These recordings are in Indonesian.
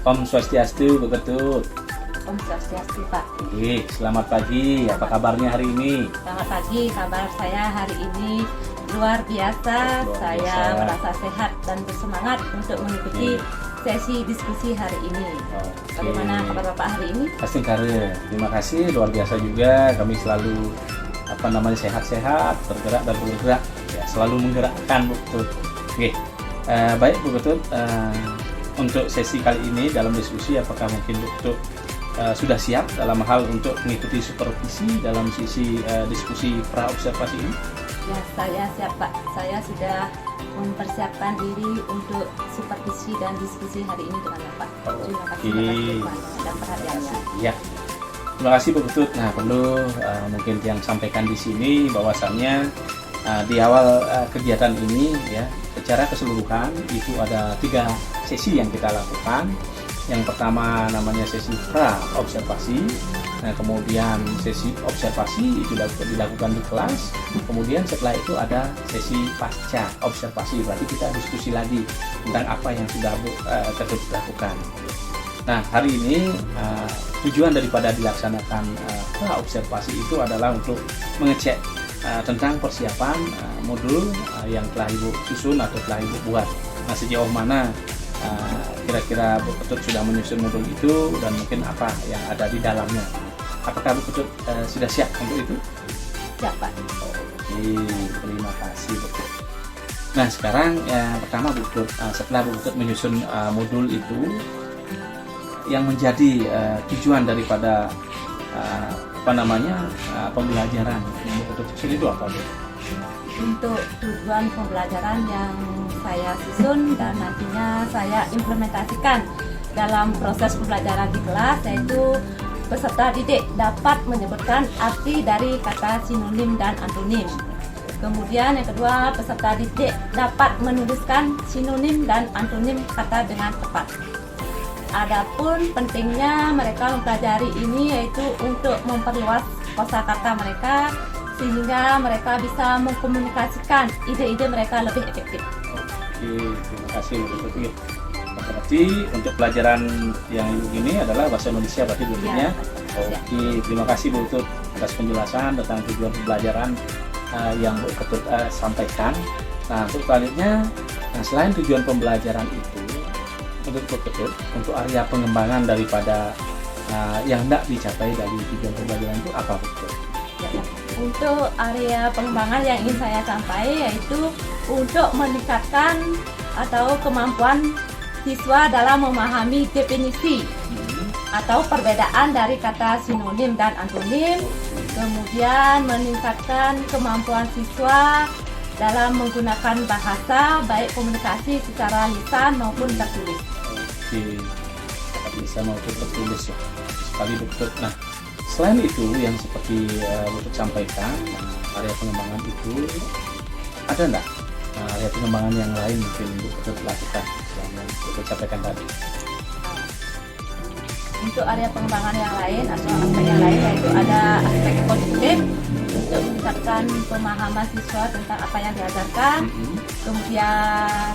Om Swastiastu, Bu Ketut. Om Swastiastu, Pak. Oke, selamat pagi. Apa kabarnya hari ini? Selamat pagi, kabar saya hari ini luar biasa. Saya merasa sehat dan bersemangat untuk mengikuti sesi diskusi hari ini. Bagaimana kabar Bapak hari ini? Kare, terima kasih, luar biasa juga. Kami selalu sehat-sehat, bergerak dan bergerak, ya, selalu menggerakkan, Bu Ketut. Oke, baik Bu Ketut. Untuk sesi kali ini dalam diskusi, apakah mungkin Bu Ketut sudah siap dalam hal untuk mengikuti supervisi dalam sisi diskusi pra-observasi ini? Ya, saya siap, Pak. Saya sudah mempersiapkan diri untuk supervisi dan diskusi hari ini dengan Bapak. Terima kasih atas dan perhatiannya. Ya, terima kasih Bu Ketut. Nah, perlu mungkin yang sampaikan di sini bahwasannya di awal kegiatan ini, ya, secara keseluruhan itu ada 3 sesi yang kita lakukan. Yang pertama namanya sesi pra-observasi. Nah, kemudian sesi observasi itu dilakukan di kelas. Kemudian setelah itu ada sesi pasca observasi. Berarti kita diskusi lagi tentang apa yang sudah Ketut lakukan. Nah, hari ini tujuan daripada dilaksanakan pra-observasi itu adalah untuk mengecek tentang persiapan modul yang telah Ibu susun atau telah Ibu buat. Nah, sejauh mana kira-kira Bu Ketut sudah menyusun modul itu dan mungkin apa yang ada di dalamnya. Apakah Bu Ketut sudah siap untuk itu? Siap, Pak. Oke, terima kasih Bu Ketut. Nah, sekarang pertama Bu Ketut, setelah Bu Ketut menyusun modul itu, yang menjadi tujuan daripada pembelajaran yang Bu Ketut susun itu apa, Bu? Untuk tujuan pembelajaran yang saya susun dan nantinya saya implementasikan dalam proses pembelajaran di kelas, yaitu peserta didik dapat menyebutkan arti dari kata sinonim dan antonim. Kemudian yang kedua, peserta didik dapat menuliskan sinonim dan antonim kata dengan tepat. Adapun pentingnya mereka mempelajari ini yaitu untuk memperluas kosakata mereka, sehingga mereka bisa mengkomunikasikan ide-ide mereka lebih efektif. Oke, terima kasih Bu Ketut. Berarti untuk pelajaran yang ini adalah bahasa Indonesia berarti Bu Ketut, ya? Oke, terima kasih Bu Ketut atas penjelasan tentang tujuan pembelajaran yang Bu Ketut sampaikan. Nah, untuk selanjutnya, selain tujuan pembelajaran itu, untuk Bu Ketut, untuk area pengembangan daripada yang hendak dicapai dari tujuan pembelajaran itu apa, Bu Ketut? Untuk area pengembangan yang ingin saya sampaikan yaitu untuk meningkatkan atau kemampuan siswa dalam memahami definisi atau perbedaan dari kata sinonim dan antonim, kemudian meningkatkan kemampuan siswa dalam menggunakan bahasa baik komunikasi secara lisan maupun tertulis. Oke, lisan maupun tertulis, ya. Sekali Bu Ketut. Nah, selain itu yang seperti Bu Ketut sampaikan, area pengembangan itu ada enggak area pengembangan yang lain mungkin Bu Ketut lakukan selain yang Bu Ketut sampaikan tadi? Untuk area pengembangan yang lain atau aspek yang lain yaitu ada aspek kognitif untuk meningkatkan pemahaman siswa tentang apa yang diajarkan, kemudian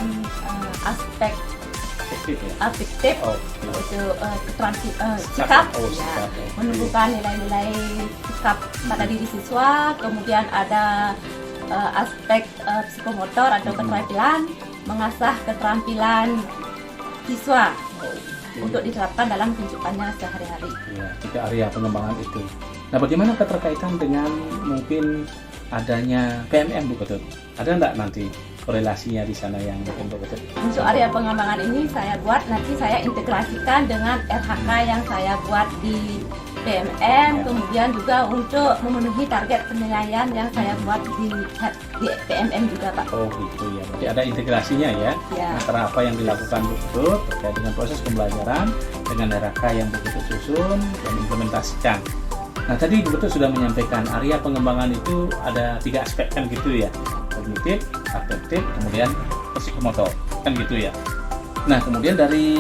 aspek afektif untuk sikap, menumbuhkan nilai-nilai sikap pada diri siswa. Kemudian ada aspek psikomotor atau keterampilan, mengasah keterampilan siswa untuk diterapkan dalam kehidupannya sehari-hari. Ya, 3 area pengembangan itu. Nah, bagaimana keterkaitan dengan mungkin adanya PMM, Bu Ketut? Ada enggak nanti korelasinya di sana yang mungkin Bu Ketut? Untuk area pengembangan ini nanti saya integrasikan dengan RHK yang saya buat di PMM, kemudian juga untuk memenuhi target penilaian yang saya buat di PMM juga, Pak. Oh gitu ya, berarti ada integrasinya ya, antara apa yang dilakukan Bu Ketut terkait dengan proses pembelajaran dengan RHK yang Bu Ketut susun dan implementasikan. Nah, tadi Bu Ketut sudah menyampaikan area pengembangan itu ada 3 aspek kan gitu ya, kognitif, afektif, kemudian psikomotor kan gitu ya. Nah, kemudian dari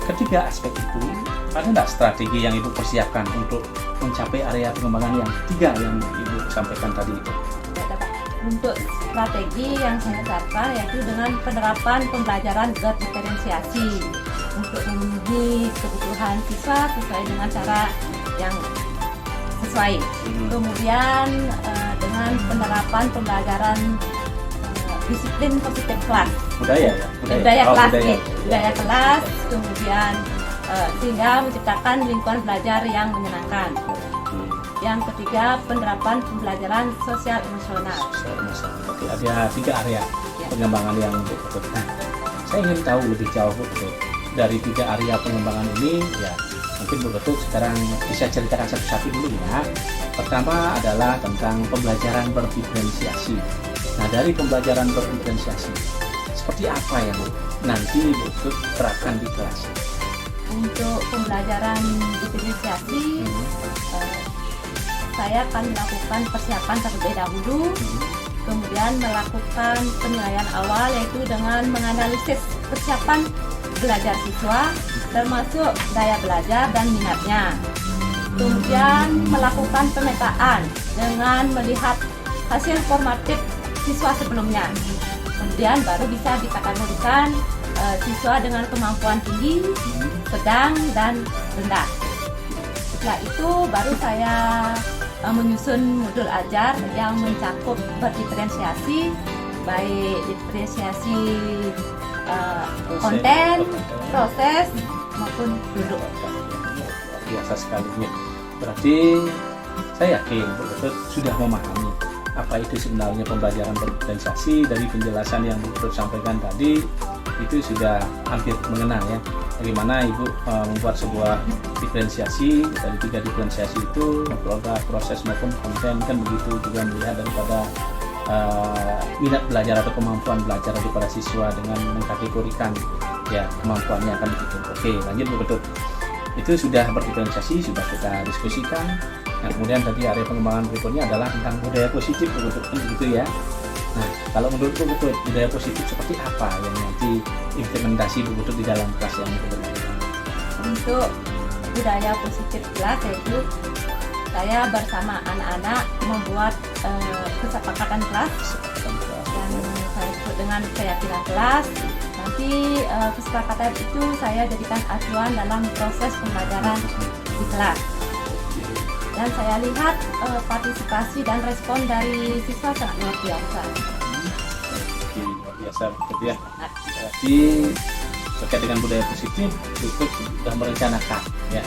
ketiga aspek itu ada nggak strategi yang Ibu persiapkan untuk mencapai area pengembangan yang 3 yang Ibu sampaikan tadi itu? Untuk strategi yang saya siapkan yaitu dengan penerapan pembelajaran berdiferensiasi. untuk memenuhi kebutuhan siswa sesuai dengan cara yang sesuai. Kemudian dengan penerapan pembelajaran disiplin positif kelas, budaya kelas, budaya. budaya kelas, kemudian sehingga menciptakan lingkungan belajar yang menyenangkan. Yang ketiga, penerapan pembelajaran sosial emosional. Oke, ada 3 area pengembangan yang betul. Nah, saya ingin tahu lebih jauh betul dari 3 area pengembangan ini ya. Mungkin betul sekarang bisa ceritakan satu-satu dulu ya. Pertama adalah tentang pembelajaran berdiferensiasi. Nah, dari pembelajaran berdiferensiasi, seperti apa yang nanti betul terapkan di kelas? Untuk pembelajaran diferensiasi, saya akan melakukan persiapan terlebih dahulu, kemudian melakukan penilaian awal yaitu dengan menganalisis persiapan belajar siswa, termasuk daya belajar dan minatnya. Kemudian melakukan pemetaan dengan melihat hasil formatif siswa sebelumnya. Kemudian baru bisa dikategorikan siswa dengan kemampuan tinggi, sedang, dan rendah. Setelah itu baru saya menyusun modul ajar yang mencakup berdiferensiasi, baik diferensiasi konten, proses maupun duduk. Biasa sekali nih. Berarti saya yakin betul sudah memahami apa itu sebenarnya pembelajaran berdiferensiasi. Dari penjelasan yang Betul sampaikan tadi itu sudah hampir mengenal ya bagaimana Ibu membuat sebuah diferensiasi. Dari 3 diferensiasi itu proses maupun konten, kan begitu, juga melihat daripada minat belajar atau kemampuan belajar daripada siswa dengan mengkategorikan ya kemampuannya, kan begitu. Oke, lanjut Betul. Itu sudah berdiferensiasi, sudah kita diskusikan. Nah, kemudian tadi area pengembangan berikutnya adalah tentang budaya positif Betul, kan begitu ya. Nah, kalau menurut Betul, budaya positif seperti apa yang nanti implementasi Betul di dalam kelas yang Betul? Untuk budaya positif kelas yaitu saya bersama anak-anak membuat kesepakatan kelas yang saya sebut dengan keyakinan kelas. Nanti kesepakatan itu saya jadikan acuan dalam proses pembelajaran di kelas. Dan saya lihat partisipasi dan respon dari siswa sangat luar biasa. Luar biasa betul ya. Berarti terkait dengan budaya positif cukup sudah merencanakan ya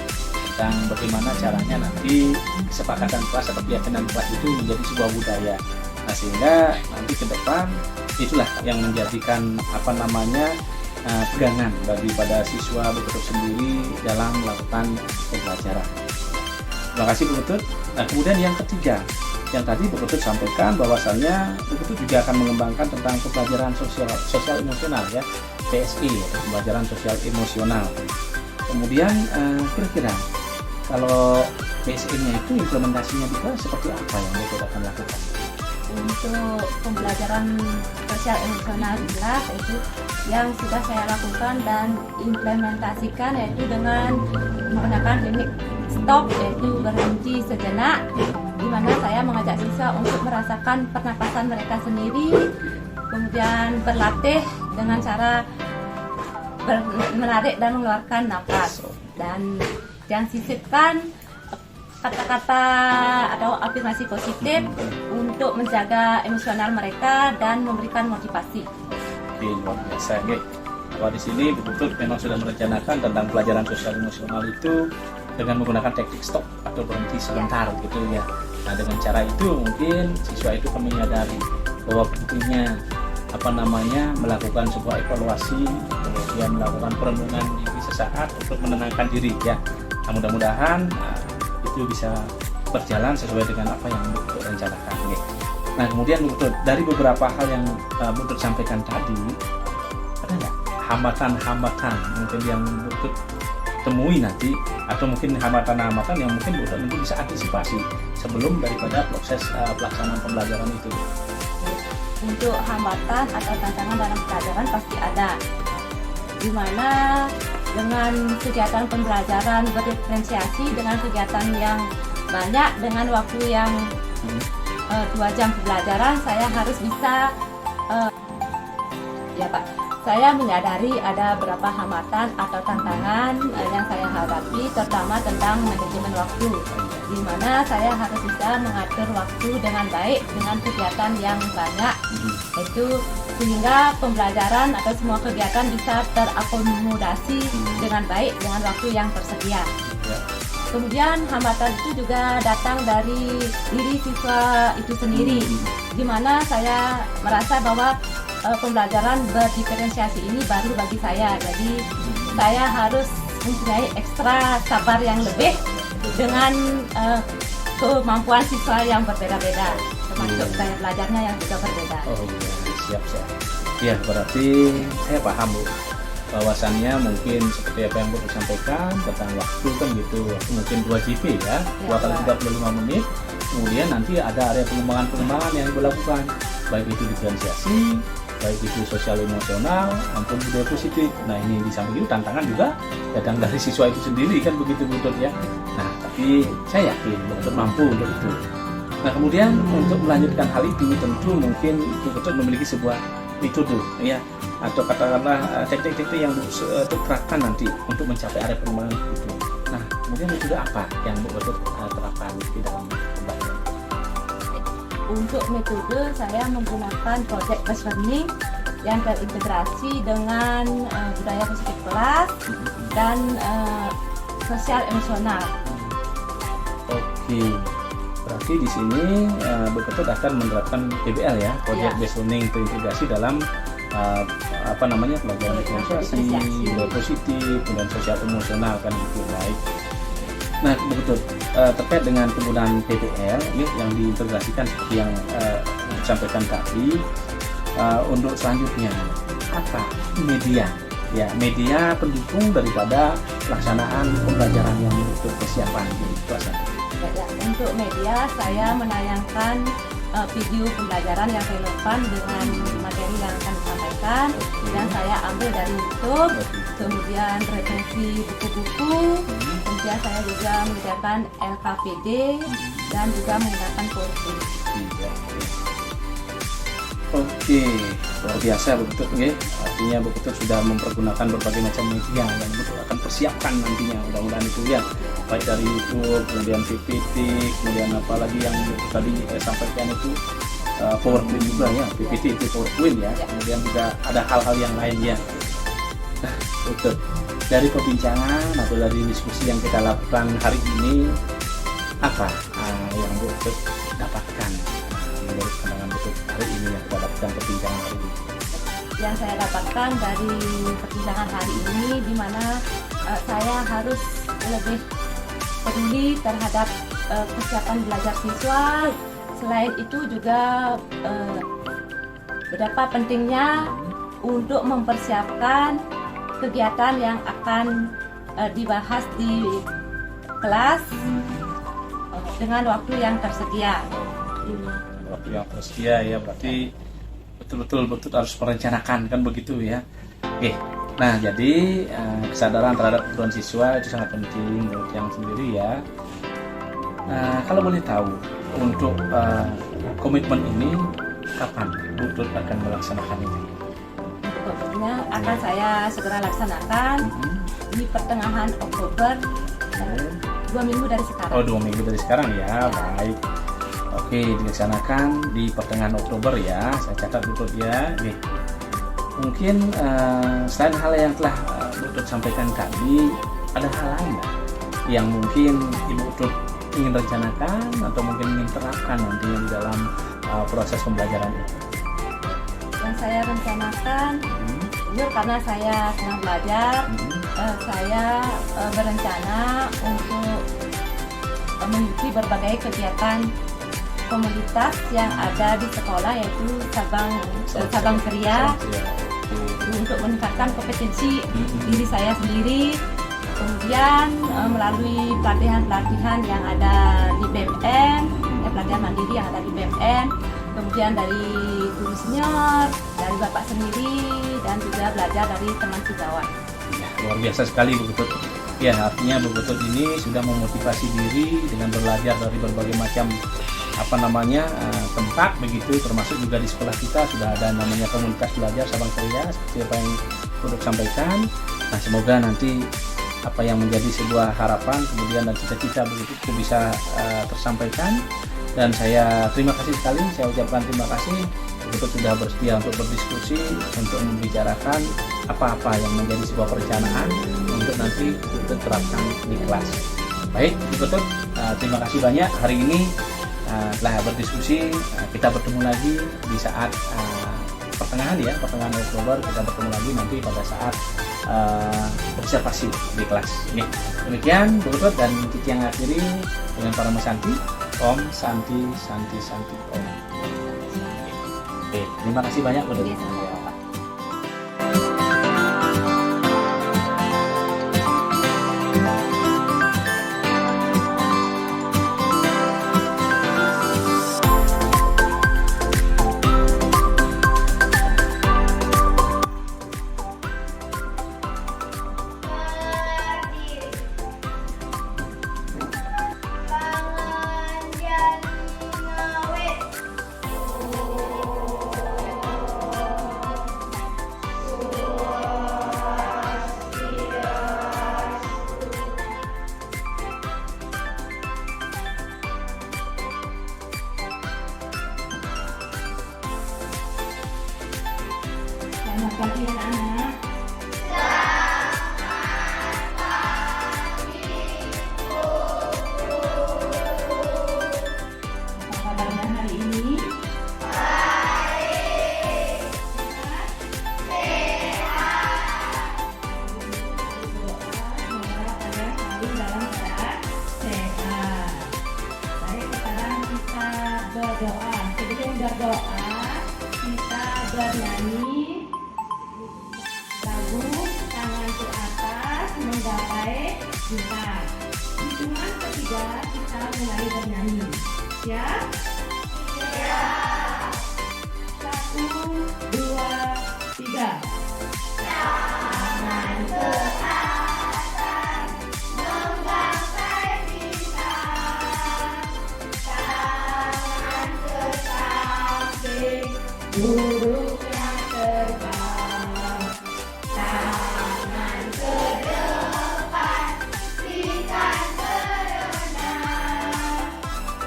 tentang bagaimana caranya nanti kesepakatan kelas atau keyakinan kelas itu menjadi sebuah budaya. Nah, sehingga nanti ke depan itulah yang menjadikan pegangan bagi pada siswa Betul sendiri dalam melakukan pembelajaran. Terima kasih Bu Betul. Nah, kemudian yang ketiga, yang tadi Bu Betul sampaikan bahwasannya Bu Betul juga akan mengembangkan tentang pembelajaran sosial emosional ya, PSI, pembelajaran sosial emosional. Kemudian kira-kira kalau PSI-nya itu implementasinya di kelas seperti apa yang Bu Betul akan lakukan? Untuk pembelajaran sosial emosional di kelas itu yang sudah saya lakukan dan implementasikan yaitu dengan menggunakan teknik stop, yaitu berhenti sejenak, di mana saya mengajak siswa untuk merasakan pernapasan mereka sendiri, kemudian berlatih dengan cara menarik dan mengeluarkan nafas, dan yang sisipkan kata-kata atau afirmasi positif untuk menjaga emosional mereka dan memberikan motivasi. Luar biasa, bahwa di sini betul memang sudah merencanakan tentang pelajaran sosial emosional itu dengan menggunakan teknik stop atau berhenti sebentar gitu ya. Nah, dengan cara itu mungkin siswa itu akan menyadari bahwa pentingnya melakukan sebuah evaluasi, kemudian melakukan perenungan diri sesaat untuk menenangkan diri ya. Nah, mudah-mudahan itu bisa berjalan sesuai dengan apa yang Betul rencanakan ya. Nah, kemudian Betul dari beberapa hal yang Betul sampaikan tadi, ada nggak hambatan-hambatan mungkin yang Betul temui nanti, atau mungkin hambatan-hambatan yang mungkin Betul nanti bisa antisipasi sebelum daripada proses pelaksanaan pembelajaran itu? Untuk hambatan atau tantangan dalam pelajaran pasti ada, di mana dengan kegiatan pembelajaran berdiferensiasi dengan kegiatan yang banyak dengan waktu yang 2 jam pembelajaran, saya harus bisa saya menyadari ada beberapa hambatan atau tantangan yang saya hadapi, terutama tentang manajemen waktu, di mana saya harus bisa mengatur waktu dengan baik dengan kegiatan yang banyak, itu sehingga pembelajaran atau semua kegiatan bisa terakomodasi dengan baik dengan waktu yang tersedia. Kemudian hambatan itu juga datang dari diri siswa itu sendiri, di mana saya merasa bahwa pembelajaran berdiferensiasi ini baru bagi saya, jadi saya harus mempunyai ekstra sabar yang lebih dengan kemampuan siswa yang berbeda-beda, termasuk gaya belajarnya yang juga berbeda. Oh iya, siap. Ya, berarti saya paham Bu, bahwasannya mungkin seperti apa yang Bu sampaikan tentang waktu kan gitu, waktu mungkin 2 GP ya, 2 kali 35 menit, kemudian nanti ada area pengembangan yang dilakukan, baik itu diferensiasi, baik itu sosial emosional maupun budaya positif. Nah ini di samping itu tantangan juga datang dari siswa itu sendiri kan begitu Bu ya. Nah tapi saya yakin Bu mampu untuk itu. Nah kemudian untuk melanjutkan hal itu tentu mungkin Bu memiliki sebuah metode ya, atau katakanlah teknik-teknik yang Bu terapkan nanti untuk mencapai area pengembangan itu. Nah kemudian metode apa yang Bu terapkan di dalam pembelajaran? Untuk metode saya menggunakan project based learning yang terintegrasi dengan budaya positif kelas dan sosial emosional. Oke, berarti di sini Bu Ketut akan menerapkan PBL ya, project based learning terintegrasi dalam pelajaran diferensiasi, budaya positif, dan sosial emosional kan itu baik. Nah betul, terkait dengan penggunaan PBL ini yang diintegrasikan seperti yang disampaikan tadi, untuk selanjutnya apa media ya, media pendukung daripada pelaksanaan pembelajaran yang untuk persiapan di kelas. Untuk media saya menayangkan video pembelajaran yang relevan dengan materi yang akan disampaikan, yang saya ambil dari YouTube, kemudian referensi buku-buku, kemudian saya juga mengerjakan LKPD dan juga menggunakan PowerPoint. Oke, luar biasa Bu Ketut ya. Artinya Bu Ketut sudah mempergunakan berbagai macam media yang Bu akan persiapkan nantinya, mudah-mudahan itu ya, baik dari YouTube, kemudian PPT, kemudian apalagi yang tadi saya sampaikan itu PowerPoint juga ya, PPT itu PowerPoint ya, kemudian juga ada hal-hal yang lain ya. Nah, betul. Dari perbincangan atau dari diskusi yang kita lakukan hari ini, apa yang Bu Ketut dapatkan menurut pandangan Bu Ketut hari ini yang kita dapatkan perbincangan hari ini? Yang saya dapatkan dari perbincangan hari ini, di mana saya harus lebih peduli terhadap kesiapan belajar siswa. Selain itu juga betapa pentingnya untuk mempersiapkan kegiatan yang akan dibahas di kelas dengan waktu yang tersedia. Waktu yang tersedia ya, berarti betul-betul harus merencanakan kan begitu ya. Oke. Nah, jadi kesadaran terhadap kebutuhan siswa itu sangat penting menurut yang sendiri ya. Kalau boleh tahu untuk komitmen ini kapan Bu Ketut akan melaksanakan ini? Komitmennya akan saya segera laksanakan di pertengahan Oktober, 2 minggu dari sekarang. Oh, 2 minggu dari sekarang ya, baik. Oke, dilaksanakan di pertengahan Oktober ya. Saya catat Bu Ketut ya. Nih, mungkin selain hal yang telah Bu Ketut sampaikan tadi, ada hal lain yang mungkin Ibu Ketut ingin rencanakan atau mungkin ingin terapkan nantinya di dalam proses pembelajaran itu? Yang saya rencanakan, karena saya sedang belajar, saya berencana untuk mengikuti berbagai kegiatan komunitas yang ada di sekolah, yaitu Sabang Ceria, untuk meningkatkan kompetensi diri saya sendiri. Kemudian melalui pelatihan-pelatihan yang ada di BMN, pelatihan mandiri yang ada di BMN, kemudian dari guru senior, dari Bapak sendiri, dan juga belajar dari teman sejawat. Ya, luar biasa sekali Bu Ketut. Ya, artinya Bu Ketut ini sudah memotivasi diri dengan belajar dari berbagai macam tempat begitu, termasuk juga di sekolah kita sudah ada namanya komunitas belajar Sabang Ceria seperti apa yang Budok sampaikan. Nah, semoga nanti apa yang menjadi sebuah harapan kemudian dan cita-cita begitu itu bisa tersampaikan. Dan saya terima kasih sekali, saya ucapkan terima kasih Budok sudah bersedia untuk berdiskusi, untuk membicarakan apa-apa yang menjadi sebuah perencanaan untuk nanti diterapkan di kelas. Baik, Budok, terima kasih banyak hari ini telah berdiskusi. Kita bertemu lagi di saat pertengahan Oktober, kita bertemu lagi nanti pada saat observasi di kelas. Nih, demikian Budok dan Cici yang akhiri dengan para Mas Santi. Om Santi Santi Santi Om. Oke, terima kasih banyak Budok. Selamat pagi anak-anak. Apa kabarnya hari ini? Semoga kalian selalu dalam keadaan sehat. Baik, sekarang kita berdoa. Sebelum berdoa, kita bernyanyi lagu tangan ke atas menggapai Tuhan. Hitungan ketiga kita mulai bernyanyi. Siap? Siap. 1, 2, 3. Tangan ke atas menggapai bintang. Tangan ke samping burung yang terbang. Tangan ke depan bintang berenang.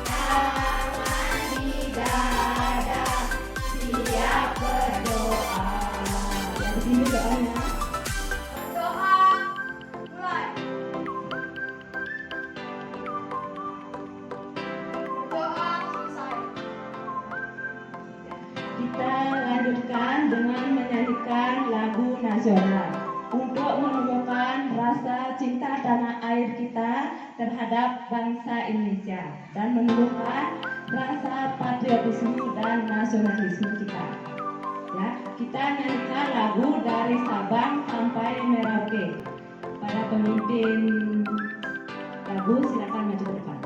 Tangan di dada siap berdoa. Yang ini doanya. Doa mulai. Doa selesai. Kita lanjutkan dengan menyanyikan lagu nasional untuk menemukan rasa cinta tanah air kita terhadap bangsa Indonesia dan menumbuhkan rasa patriotisme dan nasionalisme kita. Ya, kita nyanyikan lagu dari Sabang sampai Merauke. Para pemimpin lagu silakan maju ke depan.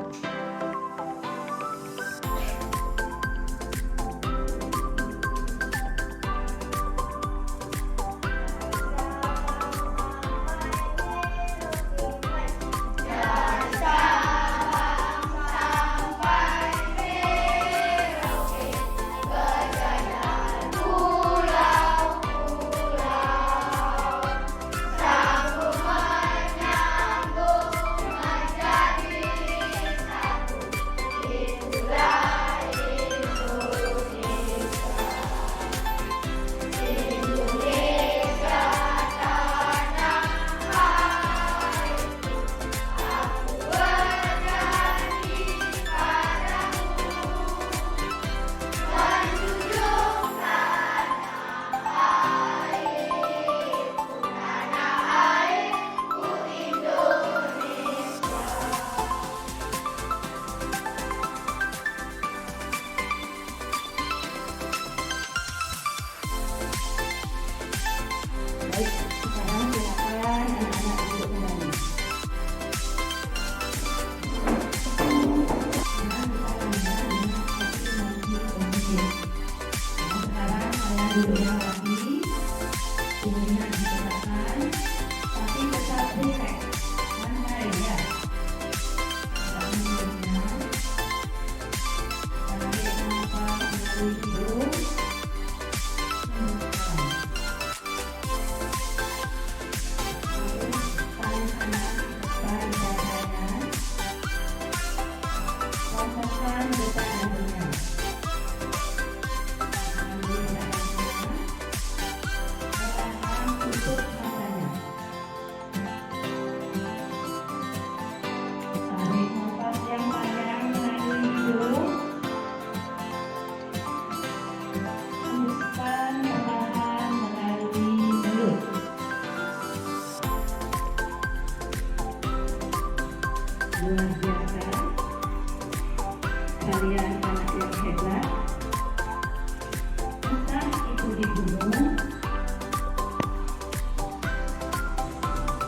Baik, sekarang silakan anak-anak duduk kembali. Sekarang kalian duduk yang rapi, tubuhnya ditegakkan, tapi tetap rileks, santai ya. Tidak menurutnya. hebat, entah itu di gunung,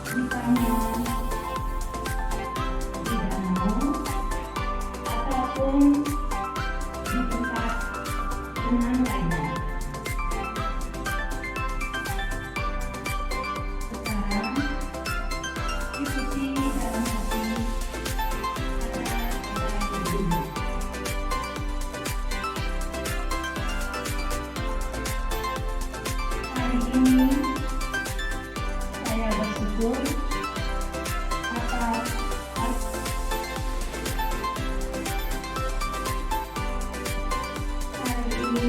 di taman, di danau, ataupun di tempat tenang lainnya. Sekarang ikuti dalam hati kata-kata ibu. Hari ini saya bersyukur atas hari ini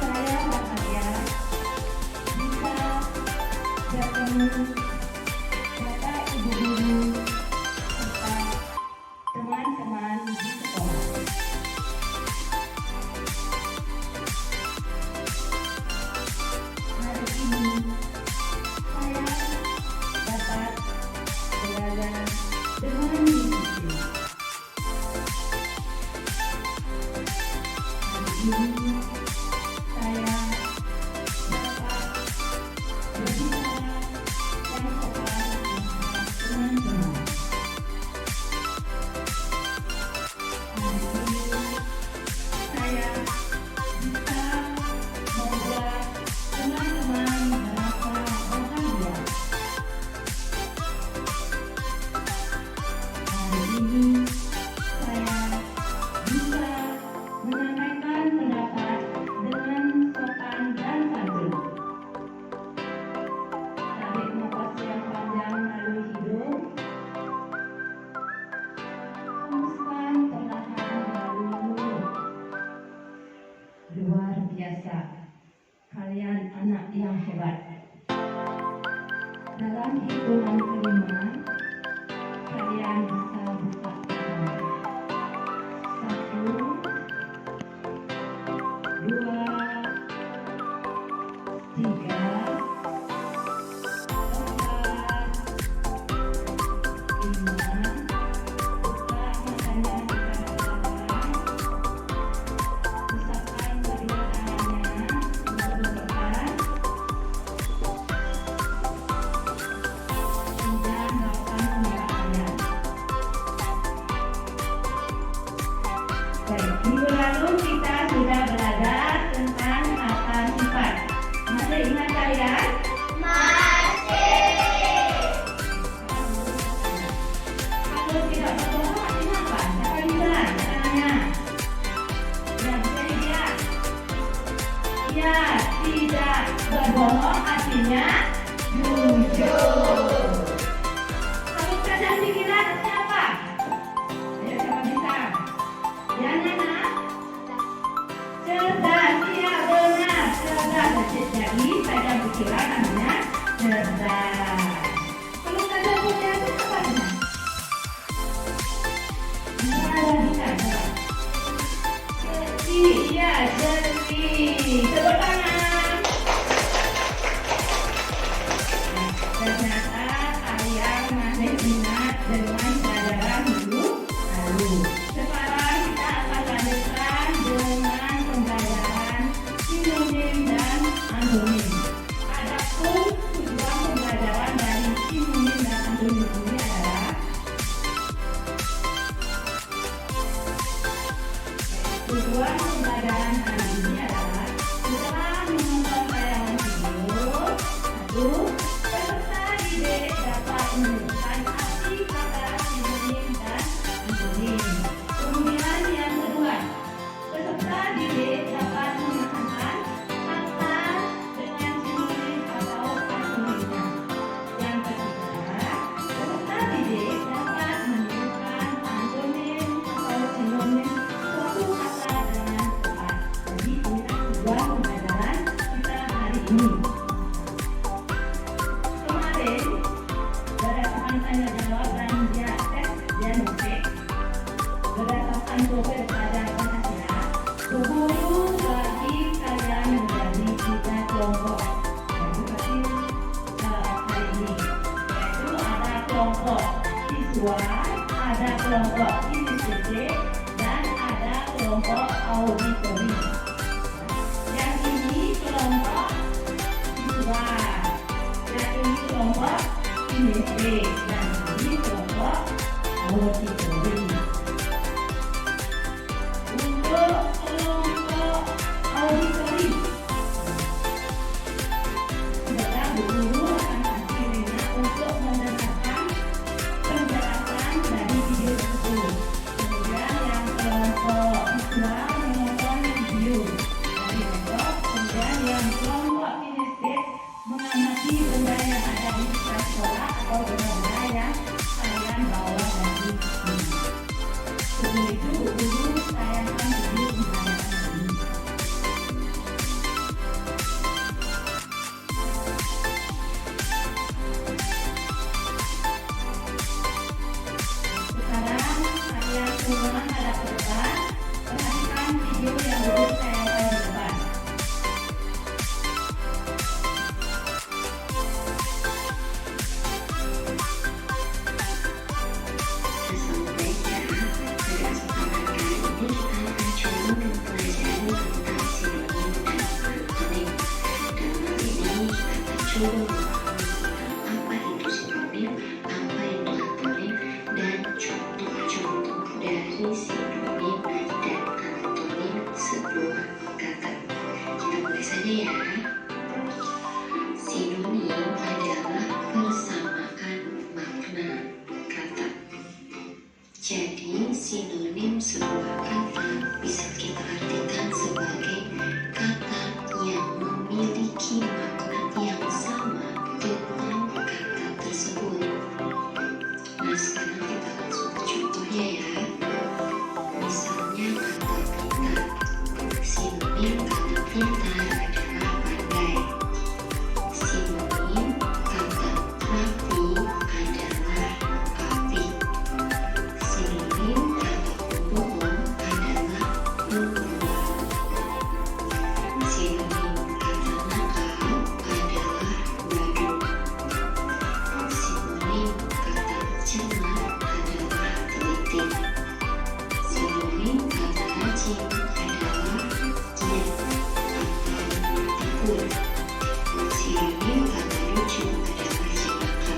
saya bahagia bisa bertemu Bapak Ibu guru serta teman-teman di sekolah. Hari ini saya dapat berada dengan disiplin. Hari ini saya dapat berbicara dan sopan dengan teman-teman. Hari ini saya bisa membuat teman-teman merasa bahagia. Hari ini saya bisa menyampaikan pendapat dengan sopan dan santun. Tarik nafas yang panjang melalui hidung, hembuskan perlahan melalui mulut. Luar biasa, kalian anak yang hebat. Dalam hitungan kelima, kalian bisa buka tangan. 1, 2, 3, 4, 5. Buka matanya pelan-pelan. Usapkan kedua tangannya untuk bergerak. Dan lakukan pembukaannya. Baik, minggu lalu kita sudah belajar tentang kata sifat. Masih ingat kalian? Kalau tidak berbohong artinya apa? Siapa bisa? Caranya? Ya, bisa dia. Ya, tidak berbohong artinya jujur. Kalau keadaan pikiran artinya apa? Ayo siapa bisa? Ya, Nana? Cerdas, iya benar. Cerdas. Jadi keadaan pikiran namanya cerdas. Kalau keadaan pikiran itu apa artinya? Iya, jernih. Tepuk tangan. Ternyata kalian masih ingat dengan pelajaran minggu lalu. Sekarang kita akan lanjutkan dengan pembelajaran sinonim dan antonim. Adapun tujuan pembelajaran dari sinonim dan antonim ini adalah tujuan pembelajaran hari ini adalah setelah menonton tayangan video, satu, peserta didik dapat menemukan arti kata sinonim dan antonim. Kemudian yang kedua, peserta didik dapat menemukan kata dengan sinonim atau antonimnya. Yang ketiga, peserta didik dapat menemukan antonim atau sinonim suatu kata dengan tepat. Jadi inilah tujuan pembelajaran kita hari ini. Kemarin berdasarkan tanya jawab dan dia tes diagnostik berdasarkan survei pada Pancasila, berguru bagi kalian menjadi 3 kelompok. Dan seperti hari ini, yaitu ada kelompok siswa, ada kelompok siswi dan ada kelompok auditori. Yang ini kelompok siswa, yang ini kelompok kinestetik, dan ini kelompok auditori. Untuk kelompok auditori, serta guru akan kasih link untuk mendengarkan penjelasan dari video tersebut. Kemudian yang kelompok siswa menonton video dari laptop. Kemudian yang kelompok kinestik mengamati benda yang ada di sekitar sekolah atau benda-benda yang kalian bawa dari sini. Sebelum itu, guru tayangkan video pembelajaran ini. Sekarang kalian semua hadap ke depan, perhatikan video yang guru tayangkan di depan. Apa itu sinonim, apa itu antonim, dan contoh-contoh dari sinonim dan antonim sebuah kata. Kita mulai saja ya. Sinonim adalah persamaan makna kata. Jadi sinonim sebuah kata bisa kita artikan sebagai kata yang memiliki makna yang sama dengan kata tersebut. Nah, sekarang kita langsung ke contohnya ya. Misalnya kata pintar. Sinonim kata pintar adalah pandai. Sinonim kata rapi adalah api. Sinonim kata pembohong adalah pembohong. Sinonim kata nakal adalah badut. Sinonim kata cermat adalah teliti. Sinonim kata rajin adalah giat atau tekun. Sinonim kata lucu adalah celaka.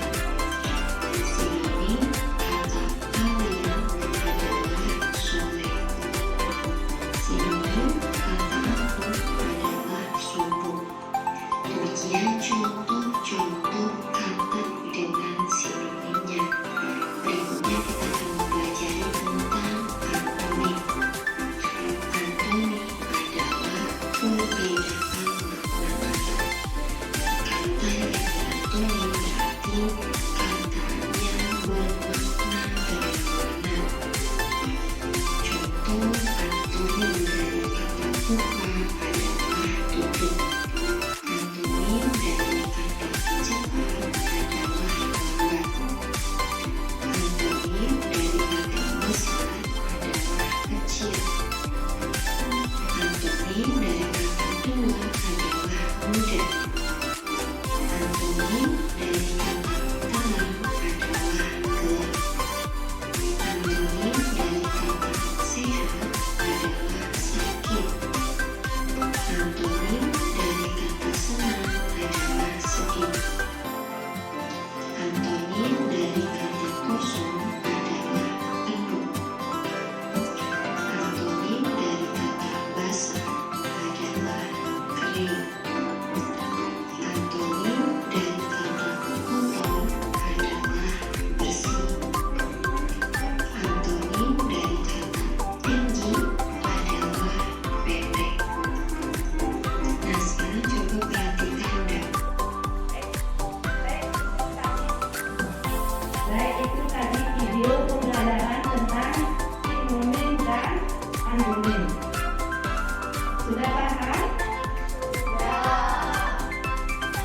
Sinonim kata alim adalah soleh. Sinonim kata angkuh adalah sombong. Demikian contoh-contoh kata dengan sinonimnya. Berikutnya kita akan mempelajari tentang antonim. Antonim adalah perbedaan makna kata. Kata yang antonim berarti kata yang bermakna berlawanan. Contoh antonim dari kata buka adalah tutup. Antonim dari kata cepat adalah lambat. Antonim dari kata besar adalah kecil. Antonim dari kata tua adalah muda. Antonim dari kata terang adalah gelap. Antonim dari kata sehat adalah sakit. Antonim dari kata senang adalah sedih. Antonim dari kata kosong adalah penuh. Antonim dari kata basah adalah kering. Antonim dari kata kotor adalah bersih. Antonim dari kata tinggi adalah pendek. Nah, sekarang coba perhatikan dan Baik, itu tadi video pembelajaran tentang sinonim dan antonim. Sudah paham?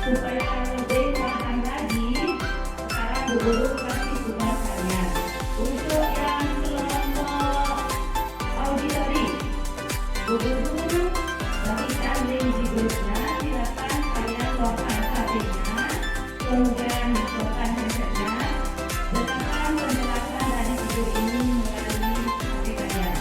Supaya lebih paham lagi, sekarang guru kasih tugas kalian. Untuk yang kelompok auditori, guru bagikan link di grupnya. Silakan kalian login HP-nya, kemudian masukkan handsetnya, dengarkan penjelasan dari video ini melalui HP kalian.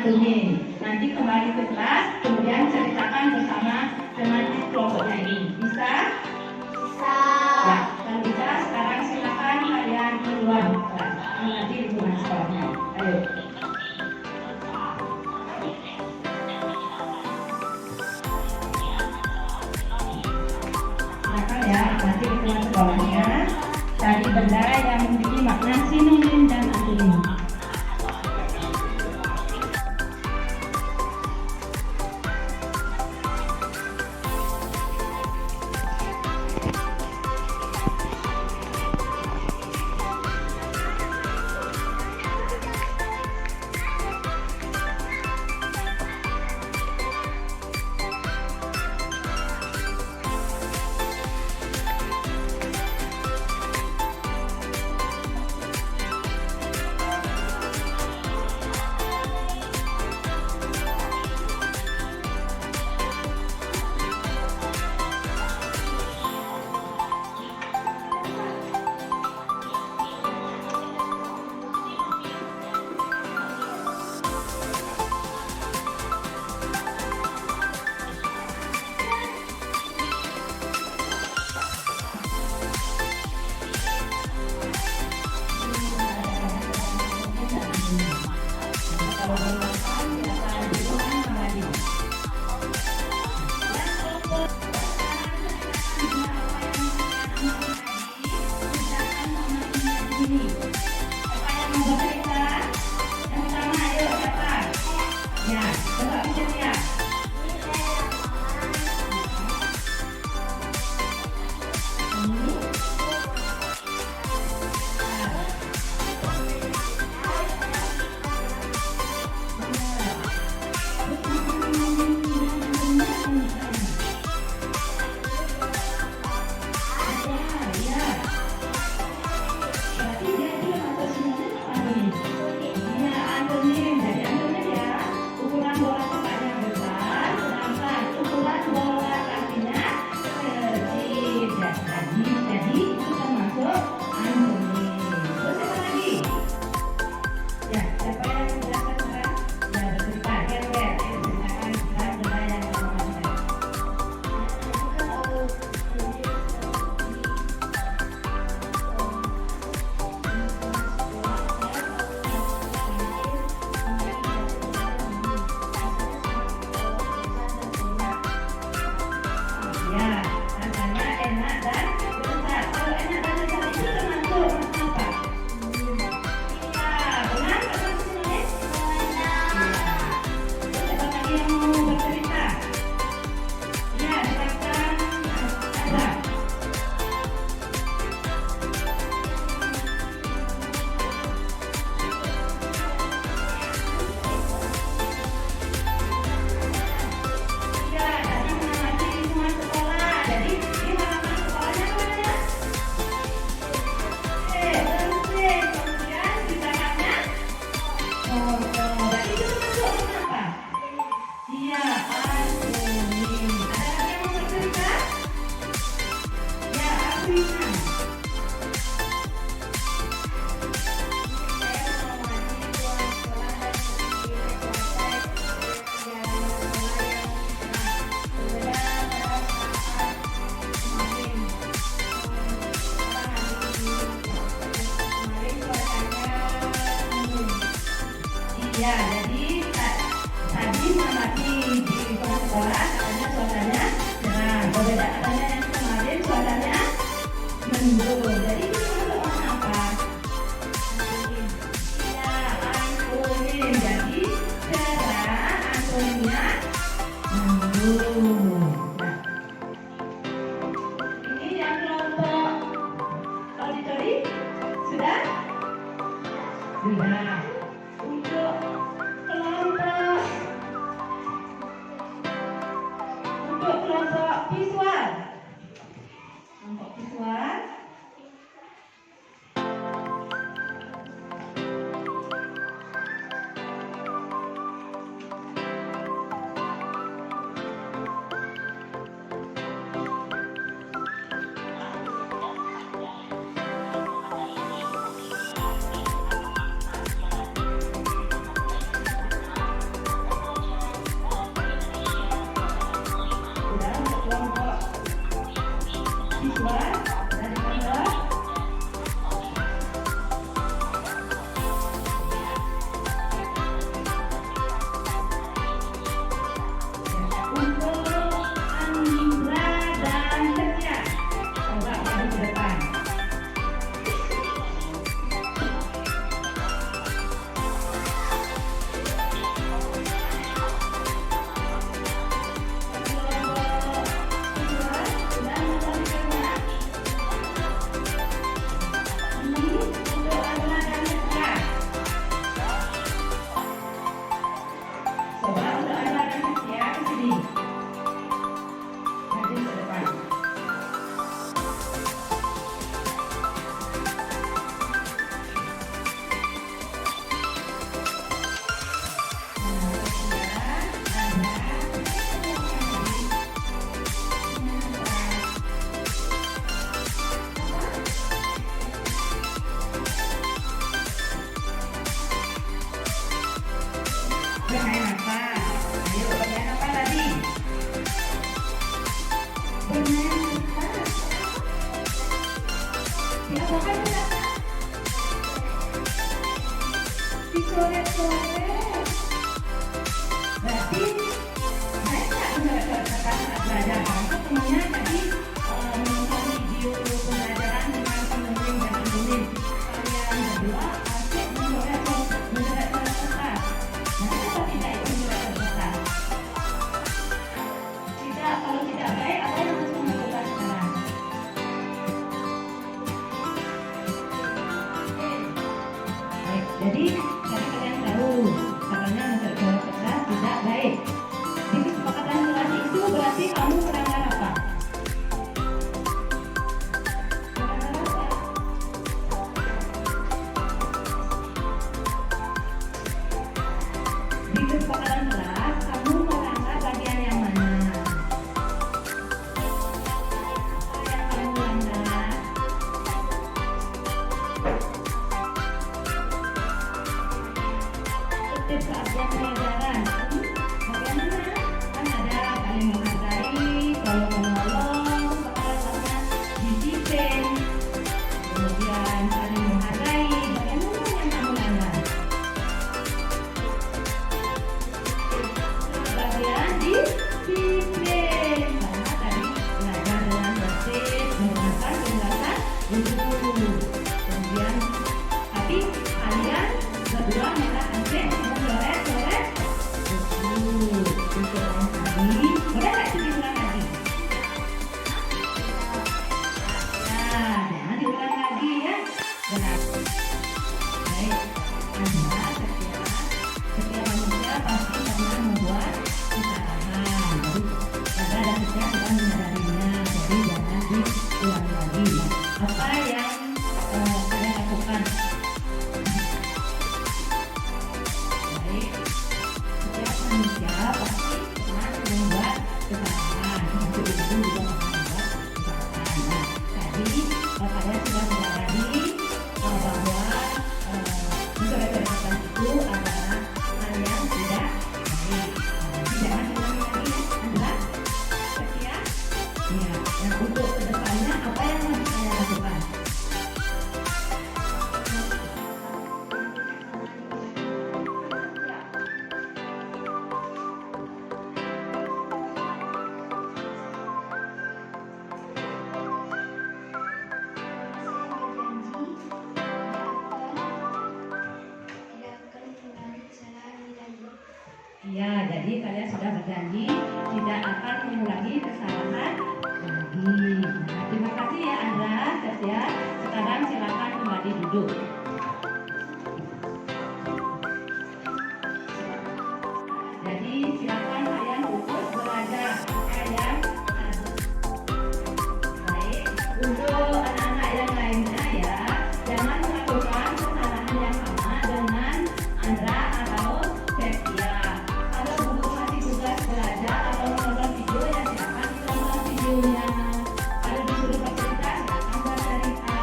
antonin. Nanti kembali ke kelas, kemudian ceritakan bersama dengan kelompoknya ini. Bisa? Bisa. Ya, kalau bisa sekarang silakan kalian keluar kelas. Nanti hubungan sekolahnya. Ayo. Silakan ya, nanti hubungan sekolahnya. Cari benda yang memiliki makna sinonim dan antonim. Ya, jadi tadi mengamati di sekolah katanya suasananya cerah. Berbeda katanya yang kemarin suasananya mendung. Jadi itu masuk warna apa? Ya, antonim. Jadi cerah, antonimnya mendung. Nah, ini yang kelompok auditori sudah? Sudah. Untuk kelompok visual. Kelompok visual. coret-coret. Berarti saya nggak mencoret-coret saat belajar. Karena temennya tadi menonton video pembelajaran dengan penerim dan penulis. Kalian berdua asik mencoret-coret kertas. Nah, kenapa tidak ikut mencoret kertas? Tidak, kalau tidak baik, apa yang harus melakukan sekarang? Baik, jadi kalian tahu katanya mencoret kertas tidak baik. Di kesepakatan kelas itu berarti kamu melanggar apa? Melanggar apa? Di kesepakatan kelas kamu melanggar bagian yang mana? Apa yang kamu langgar? Tertib keabdian pelajaran. Bagaimana? Kan ada saling menghargai, kalau menolong, kelasnya disiplin, kemudian saling menghargai. Bagaimana yang kamu langgar? Bagian disiplin, karena tadi belajar dengan tertib, menggunakan penjelasan guru. Kemudian, tapi kalian berdua malah asik mencoret-coret buku. Ulang lagi, boleh nggak diulang lagi? Nah, jangan diulang lagi ya. Benar. Baik, Anda setiap manusia pasti pernah membuat kesalahan. Jadi, Anda dan setiap sudah menyadarinya. Jadi jangan diulang lagi. Apa yang kalian lakukan? Baik, setiap manusia pasti pernah membuat kesalahan. Untuk itu juga pernah membuat kesalahan. Nah, tadi kalian sudah menyadari bahwa mencoret-coret itu adalah hal yang tidak baik. Jangan diulangi lagi ya, Anda setia. Ya, nah untuk kedepannya apa yang harus saya lakukan? Ya, jadi kalian sudah berjanji tidak akan mengulangi kesalahan lagi. Nah, terima kasih ya Anda, setia. Sekarang silakan kembali duduk. Jadi silakan kalian fokus belajar kalian. Baik, untuk anak-anak yang lainnya ya, jangan melakukan kesalahan yang sama dengan Andra atau Setia. Kalau guru kasih tugas belajar atau menonton video ya silakan ditonton videonya. Kalau disuruh bercerita silakan bercerita.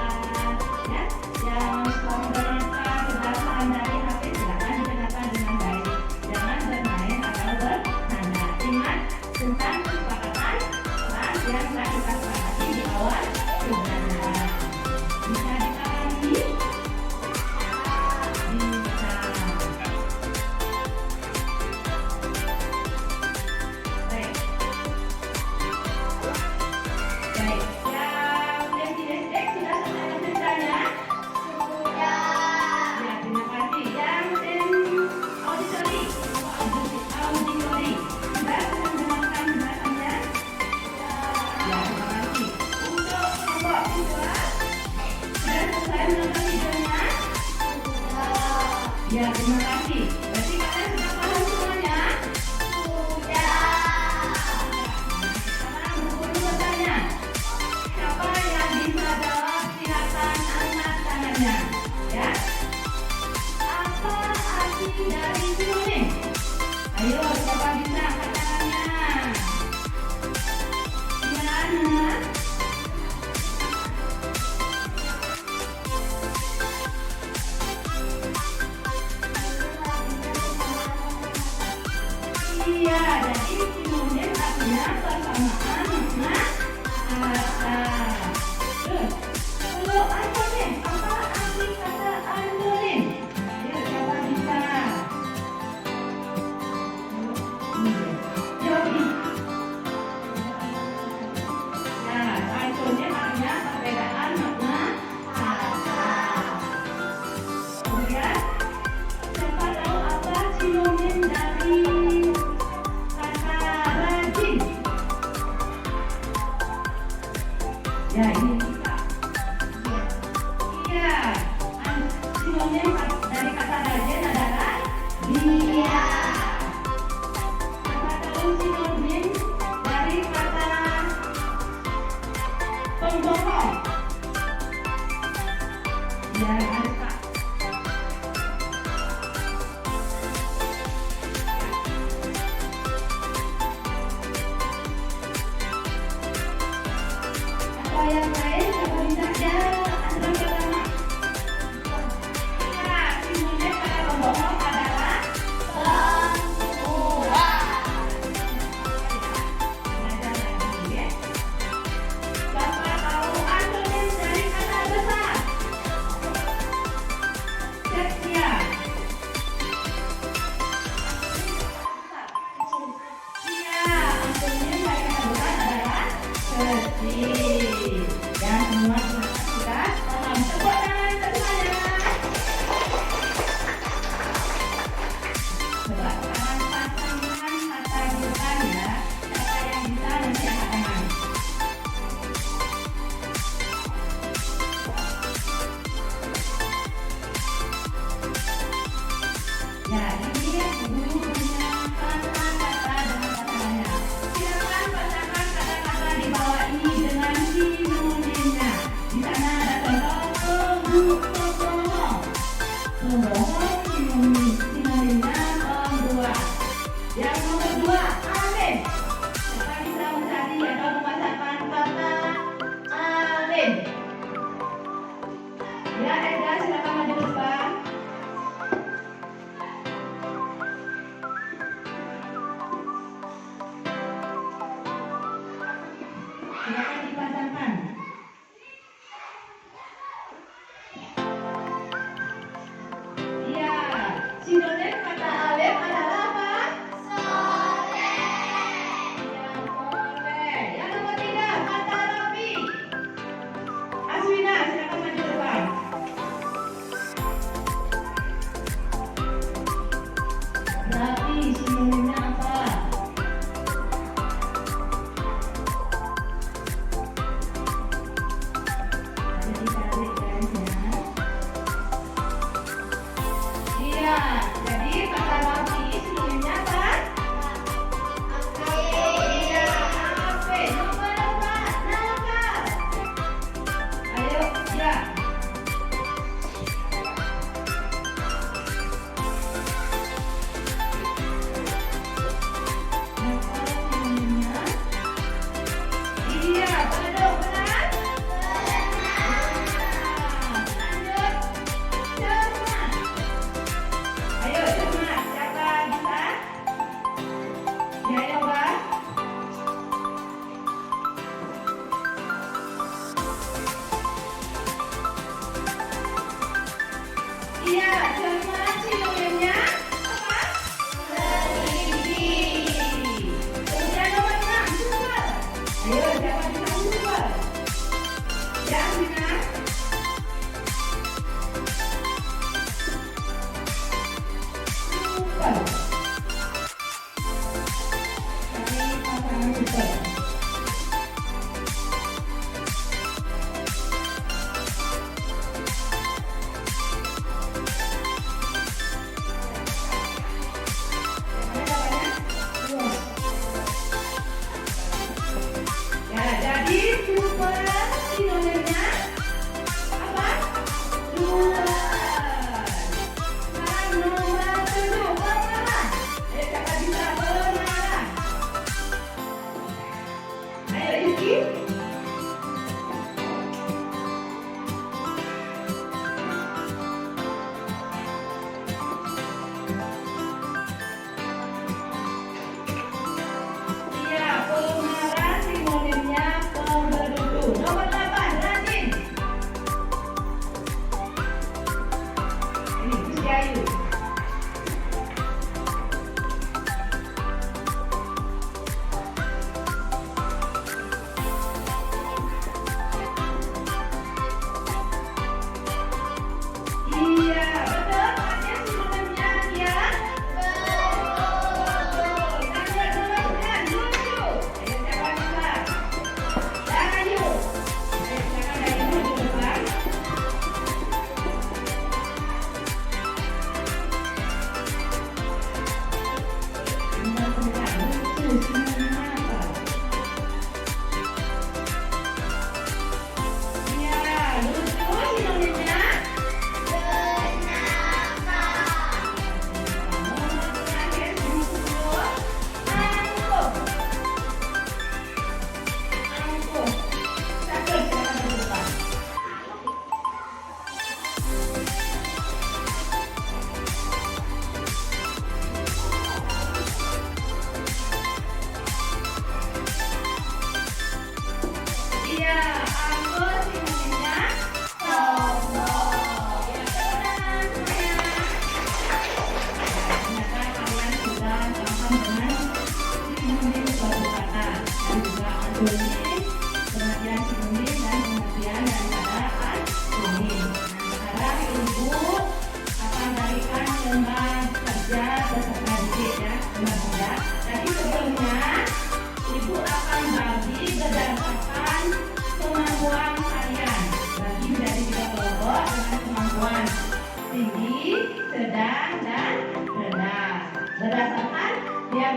Ya, yang menggunakan kebiasaan dari HP silakan digunakan dengan baik. Jangan bermain atau bercanda. Ingat tentang kesepakatan kelas yang telah kita sepakati di awal pembelajaran. Bisa dipahami? Bisa. Baik. Baik. Yang di SD sudah selesai ceritanya? Sudah. Ya, terima kasih. Yang auditori sudah mendengarkan penjelasannya? Ya, terima kasih. Untuk kelompok kedua, sudah selesai menonton videonya? Ya, terima kasih. Berarti kalian sudah paham semuanya? Sekarang guru bertanya, siapa yang bisa jawab silakan angkat tangannya. Ya. Apa arti dari sinonim? Ayo, siapa bisa angkat tangannya? Ya, Nana. Iya, jadi sinonim artinya persamaan makna kata. Terus, kalau antonim, apa arti kata antonim? Ayo, siapa bisa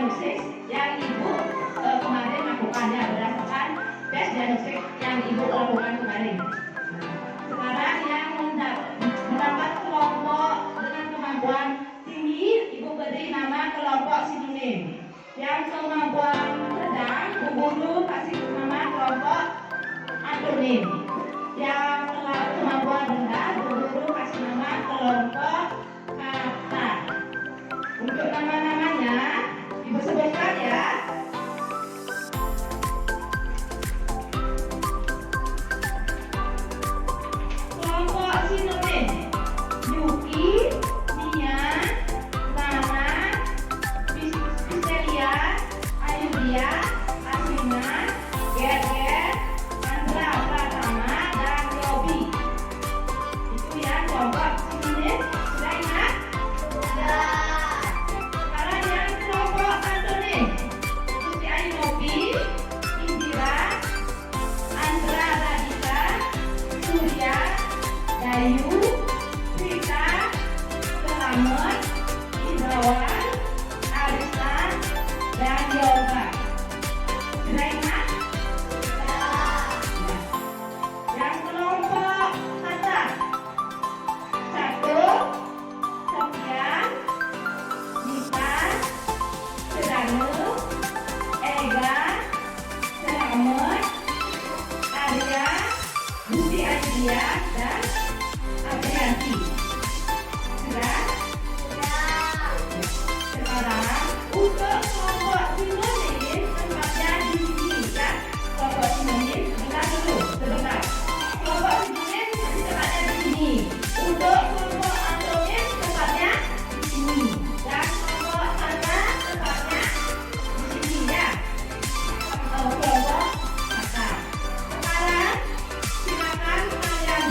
diagnosis yang Ibu kemarin lakukannya berdasarkan tes diagnosis yang Ibu lakukan kemarin. Sekarang yang mendapat kelompok dengan kemampuan tinggi, Ibu beri nama kelompok sinonim. Yang kemampuan sedang, Bu Guru kasih nama kelompok antonim. Yang kemampuan rendah, Bu Guru kasih nama kelompok kata. Untuk nama-namanya, Ibu sebutkan ya. Kelompok sinonim: Yuki, Mia, Nana, Fistelia, Ayudia, Asmina, Ger, Andra Pratama, dan Robi. Itu ya kelompok sinonim. Sudah ingat? Sekarang yang kelompok antonim: Susi Ainobi, Indira, Andra Radika, Surya, Dayu, Rita, Selamat, Indrawan, Arista, dan Yoga. Sudah ingat? Yang kelompok kata: Satu, Sofian, Nita, Sedanu, Ega, Selamat, Arya, Budi Adria, dan Aprianti. Sudah? Sekarang untuk kelompok sinonim tempatnya di sini ya. Kelompok sinonim sebentar dulu, sebentar. Kelompok sinonim tempatnya di sini. Untuk kelompok antonim tempatnya di sini. Dan kelompok kata tempatnya di sini ya. Kelompok kata. Sekarang silakan kalian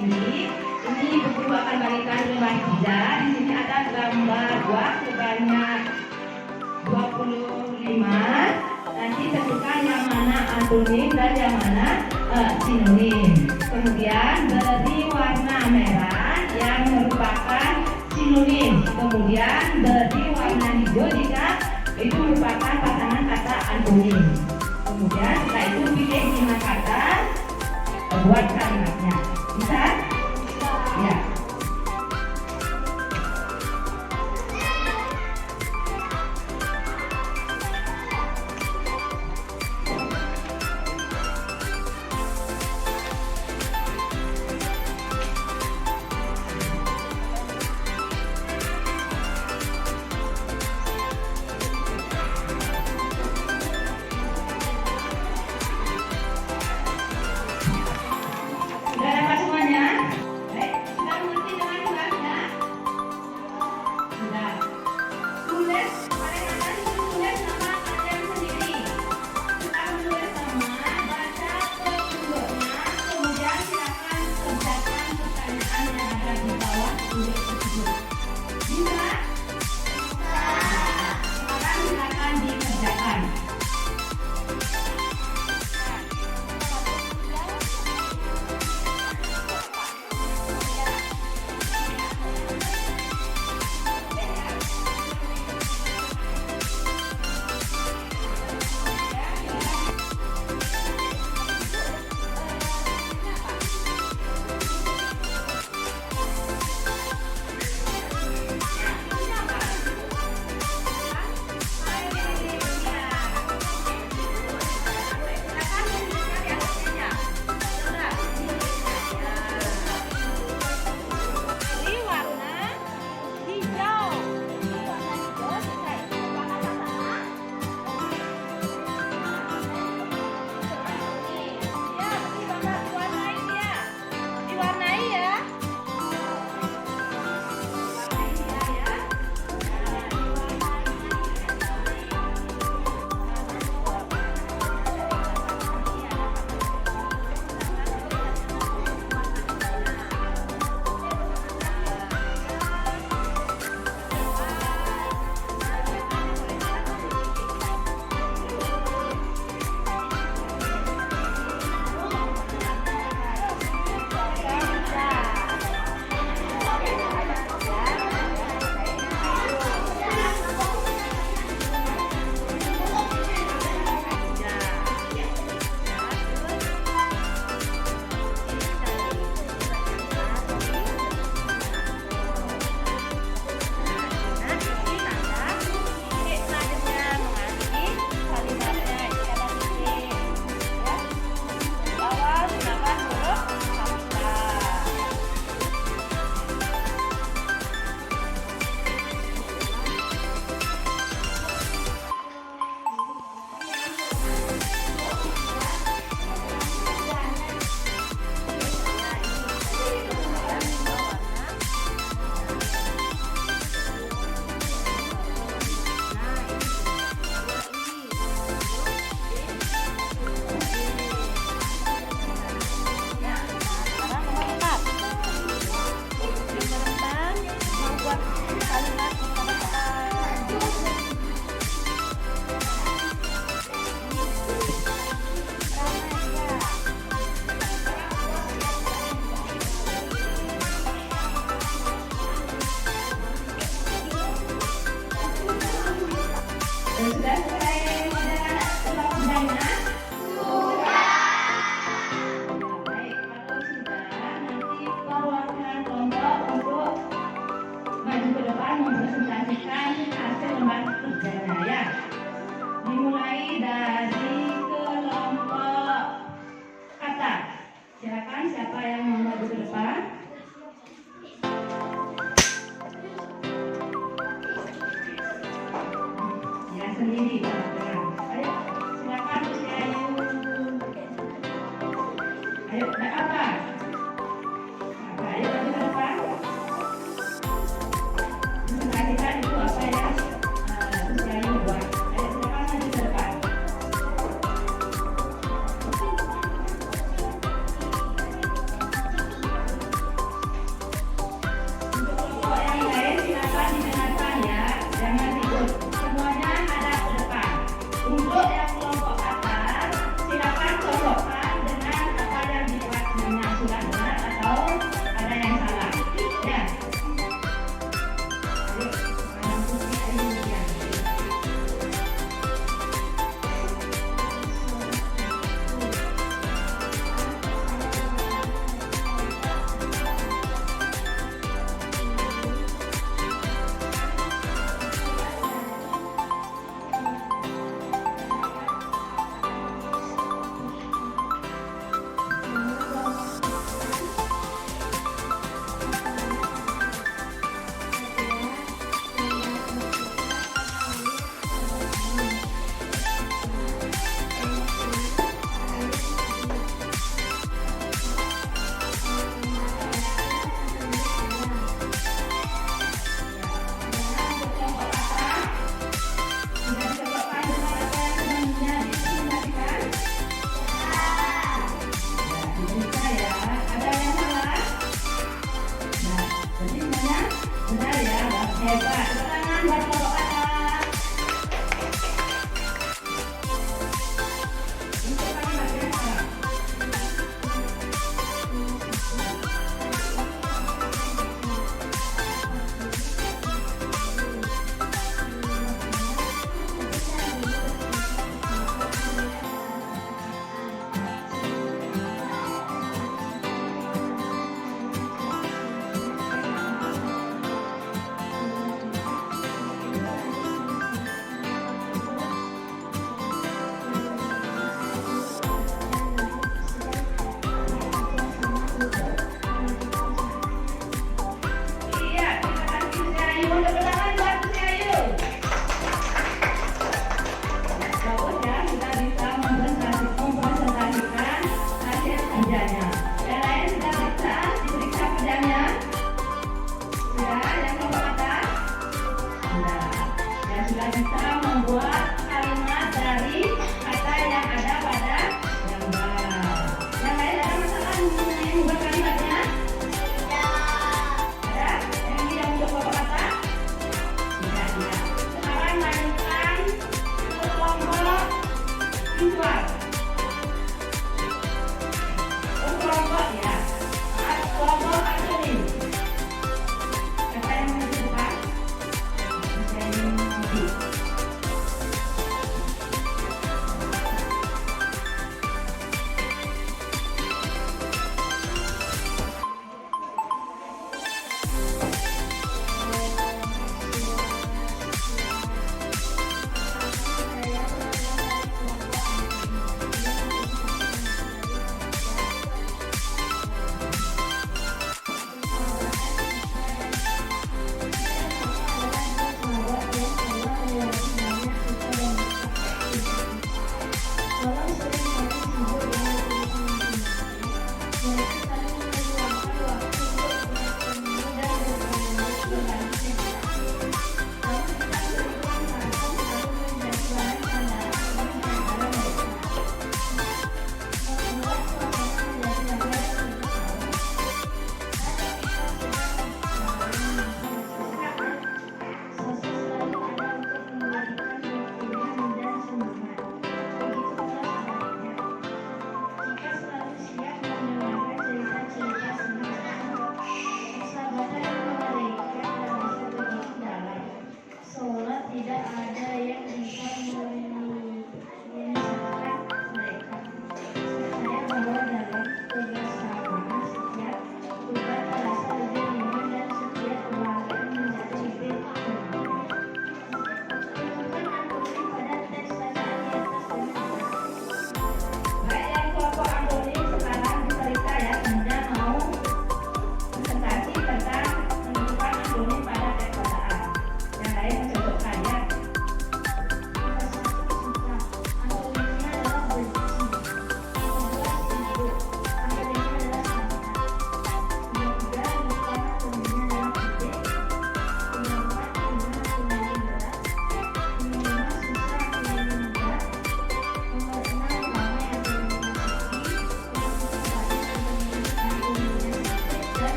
ini guru akan bagikan 5 hijab. Di sini ada gambar buah sebanyak 25. Nanti tentukan yang mana antonim dan yang mana sinonim. Kemudian beri warna merah yang merupakan sinonim. Kemudian beri warna hijau jika itu merupakan pasangan kata antonim. Kemudian setelah itu pilih 5 kata, buat kalimatnya. Bisa? Ya. Sudah dapat semuanya? Baik, sudah mengerti dengan jelasnya? Sudah. Tulis, paling atas itu tulis nama kalian sendiri. Setelah menulis nama, baca petunjuknya, kemudian silakan kerjakan pertanyaan yang ada di bawah tulis tersebut. Bisa? Sekarang silakan dikerjakan. Sudah selesai tempat kerjanya? Baik, kalau sudah, nanti perwakilan kelompok untuk maju ke depan mempresentasikan hasil lembar kerjanya ya. Dimulai dari kelompok kata. Silakan siapa yang mau maju ke depan? Sendiri, ayo silakan Ayu. Ayo, nak apa? Ayo maju ke depan. Presentasikan itu apa ya? Ayu buat. Ayo silakan maju ke depan.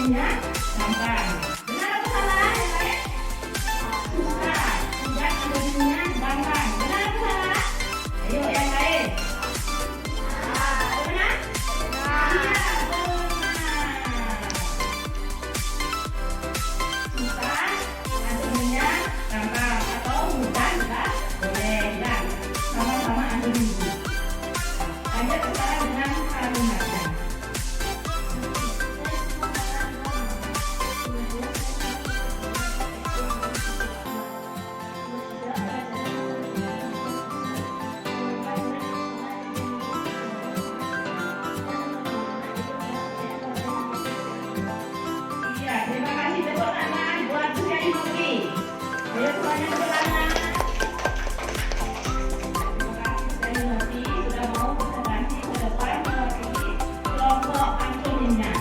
antoninya gampang. Benar atau salah? Yang lain? Susah. Sejak antoninya gampang. Benar atau salah? Ayo yang lain. Benar? Iya, benar. Susah, antoninya gampang atau mudah juga boleh ya. Sama-sama antoni. Lanjut sekarang dengan kalimatnya. Iya, terima kasih tepuk tangan buat Susia Inoki. Ayo semuanya tepuk tangan. Terima kasih Susia Inoki sudah mau presentasi ke depan mewakili kelompok antoninya.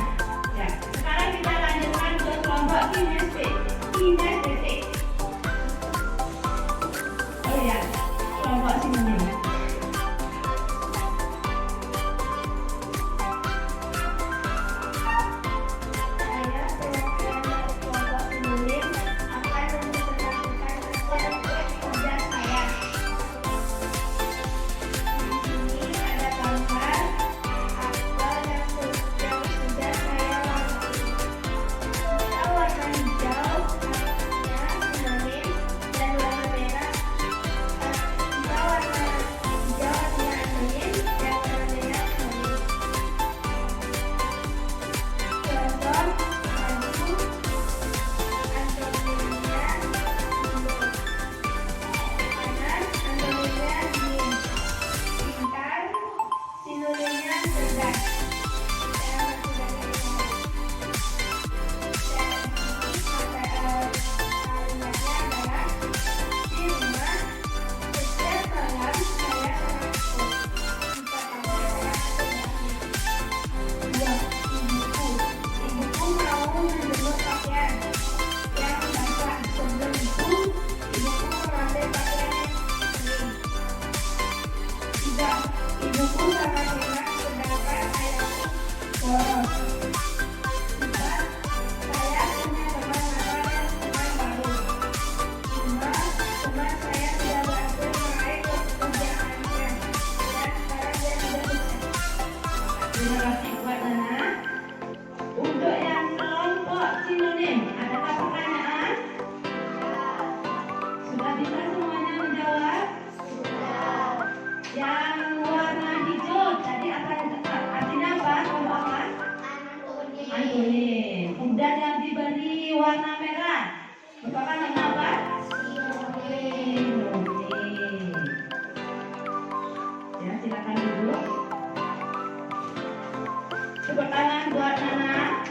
Ya, sekarang kita lanjutkan ke kelompok kinestetik. Oh iya, kelompok sinonim. Saya perwakilan dari kelompok sinonim akan mempresentasikan konsep kerja saya. Di sini ada gambar apa yang sudah saya lalui. Jika warna hijau artinya sinonim dan warna merah. Jika warna hijau artinya anonim dan warna merah sinonim. Contoh, maju, antoninya mundur. Panas, antoninya dingin. Pintar, sinonimnya cerdas. Saya masih banyak yang lain. Dan kalimatnya adalah di rumah setiap malam saya takut. Jika kamu saya hati-hati. Iya, ibuku. Ibuku mau menjemur pakaian yang basah. Sebelum itu, ibuku mengambil pakaian yang kering. Tidak, ibuku sangat hemat sedangkan ayahku boros. Tidak, saya punya teman nakal yang teman baru. Cuma, teman saya tidak berhasil meraih pekerjaannya. Dan sekarang dia sudah sukses. Terima kasih buat Nana. Untuk yang kelompok sinonim, adakah pertanyaan? Sudah bisa semuanya menjawab? Yang warna hijau tadi artinya apa? Kelompok apa? Anonim. Kemudian yang diberi warna merah merupakan warna apa? Sinonim. Ya, silakan duduk. Tepuk tangan buat Nana.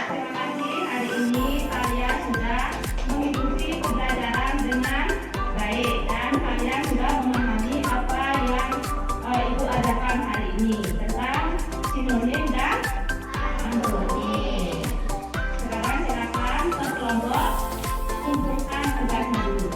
Terima kasih, hari ini kalian sudah mengikuti pembelajaran dengan baik dan kalian sudah memahami apa yang Ibu ajarkan hari ini tentang sinonim dan antonim. Sekarang silakan ke kelompok kumpulkan tugasnya dulu.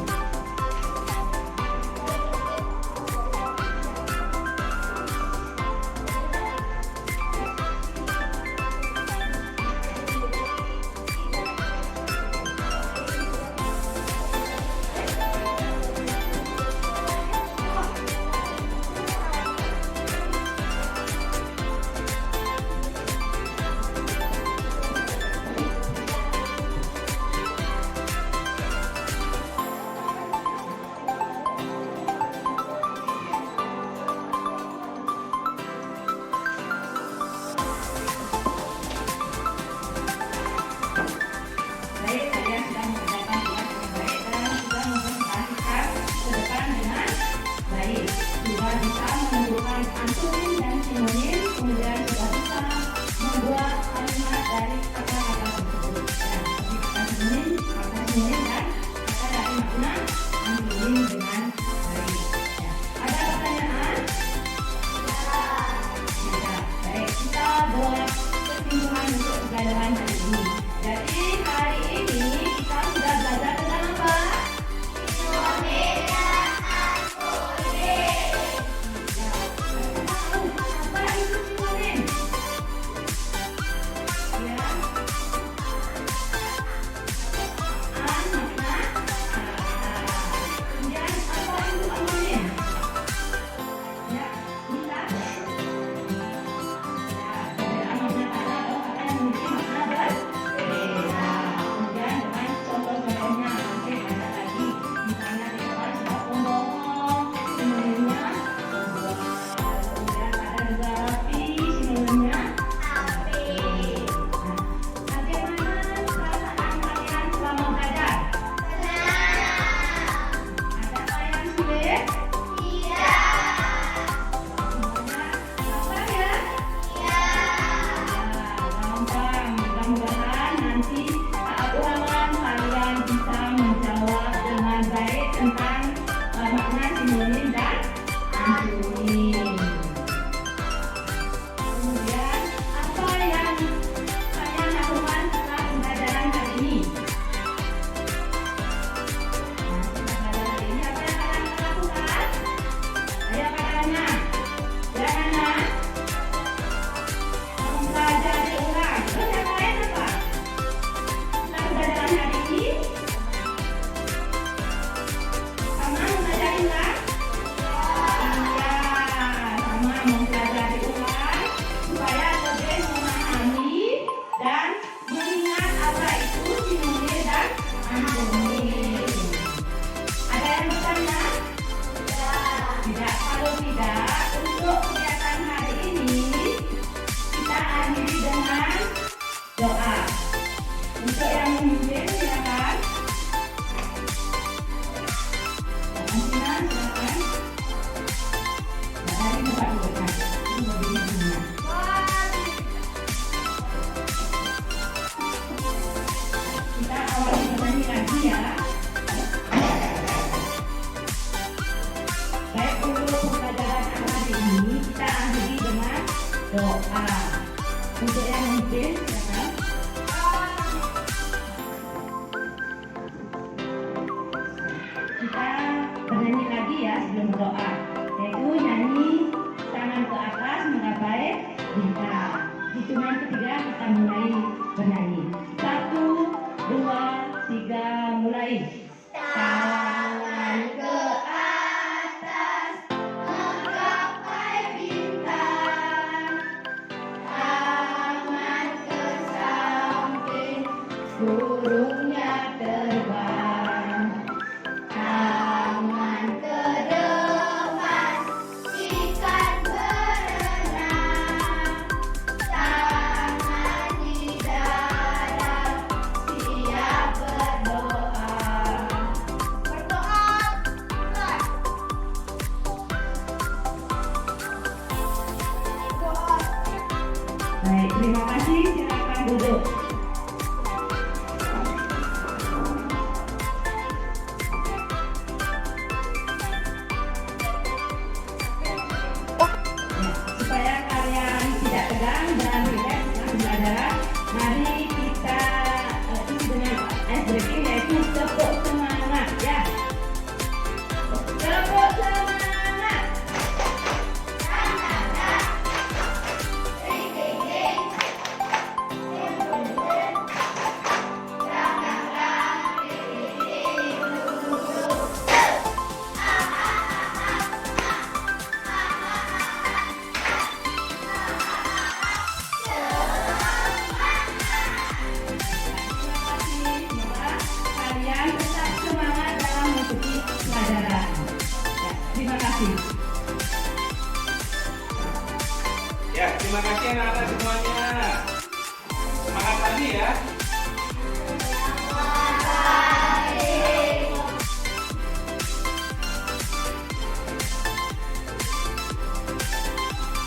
Kemudian apa yang saya lakukan setelah pembelajaran hari ini? Pembelajaran hari ini apa yang kalian lakukan? Ayo katanya, janganlah mempelajari ulang. Terus yang lain apa? Setelah pembelajaran hari ini, sama mempelajari ulang? Iya, sama mempelajari ulang supaya lebih memahami dan mengingat apa itu sinonimik dan antonim. Ada yang bertanya? Tidak. Kalau tidak, untuk kegiatan hari ini kita akhiri dengan doa. Untuk yang memimpin silakan. Silakan. Dari tempat duduk. Ini berdiri semua. Kita awali bernyanyi lagi ya. Baik, untuk pembelajaran hari ini kita akhiri dengan doa. Untuk yang memimpin silakan. Kita bernyanyi lagi ya sebelum berdoa, yaitu nyanyi tangan ke atas menggapai bintang. Hitungan ketiga kita mulai bernyanyi. 1, 2, 3, mulai. Tangan ke atas menggapai bintang, tangan ke samping burungnya terbang. Tangan ke depan, ikan berenang. Tangan di dalam, siap berdoa. Berdoa. Baik, terima kasih. Silakan duduk. Supaya kalian tidak tegang dan rileks setelah belajar, mari kita isi dengan ice breaking, yaitu tepuk semangat ya. Tepuk semangat. Semoga kalian tetap semangat dalam mengikuti pelajaran. Ya, terima kasih. Ya, terima kasih anak-anak semuanya. Semangat lagi ya.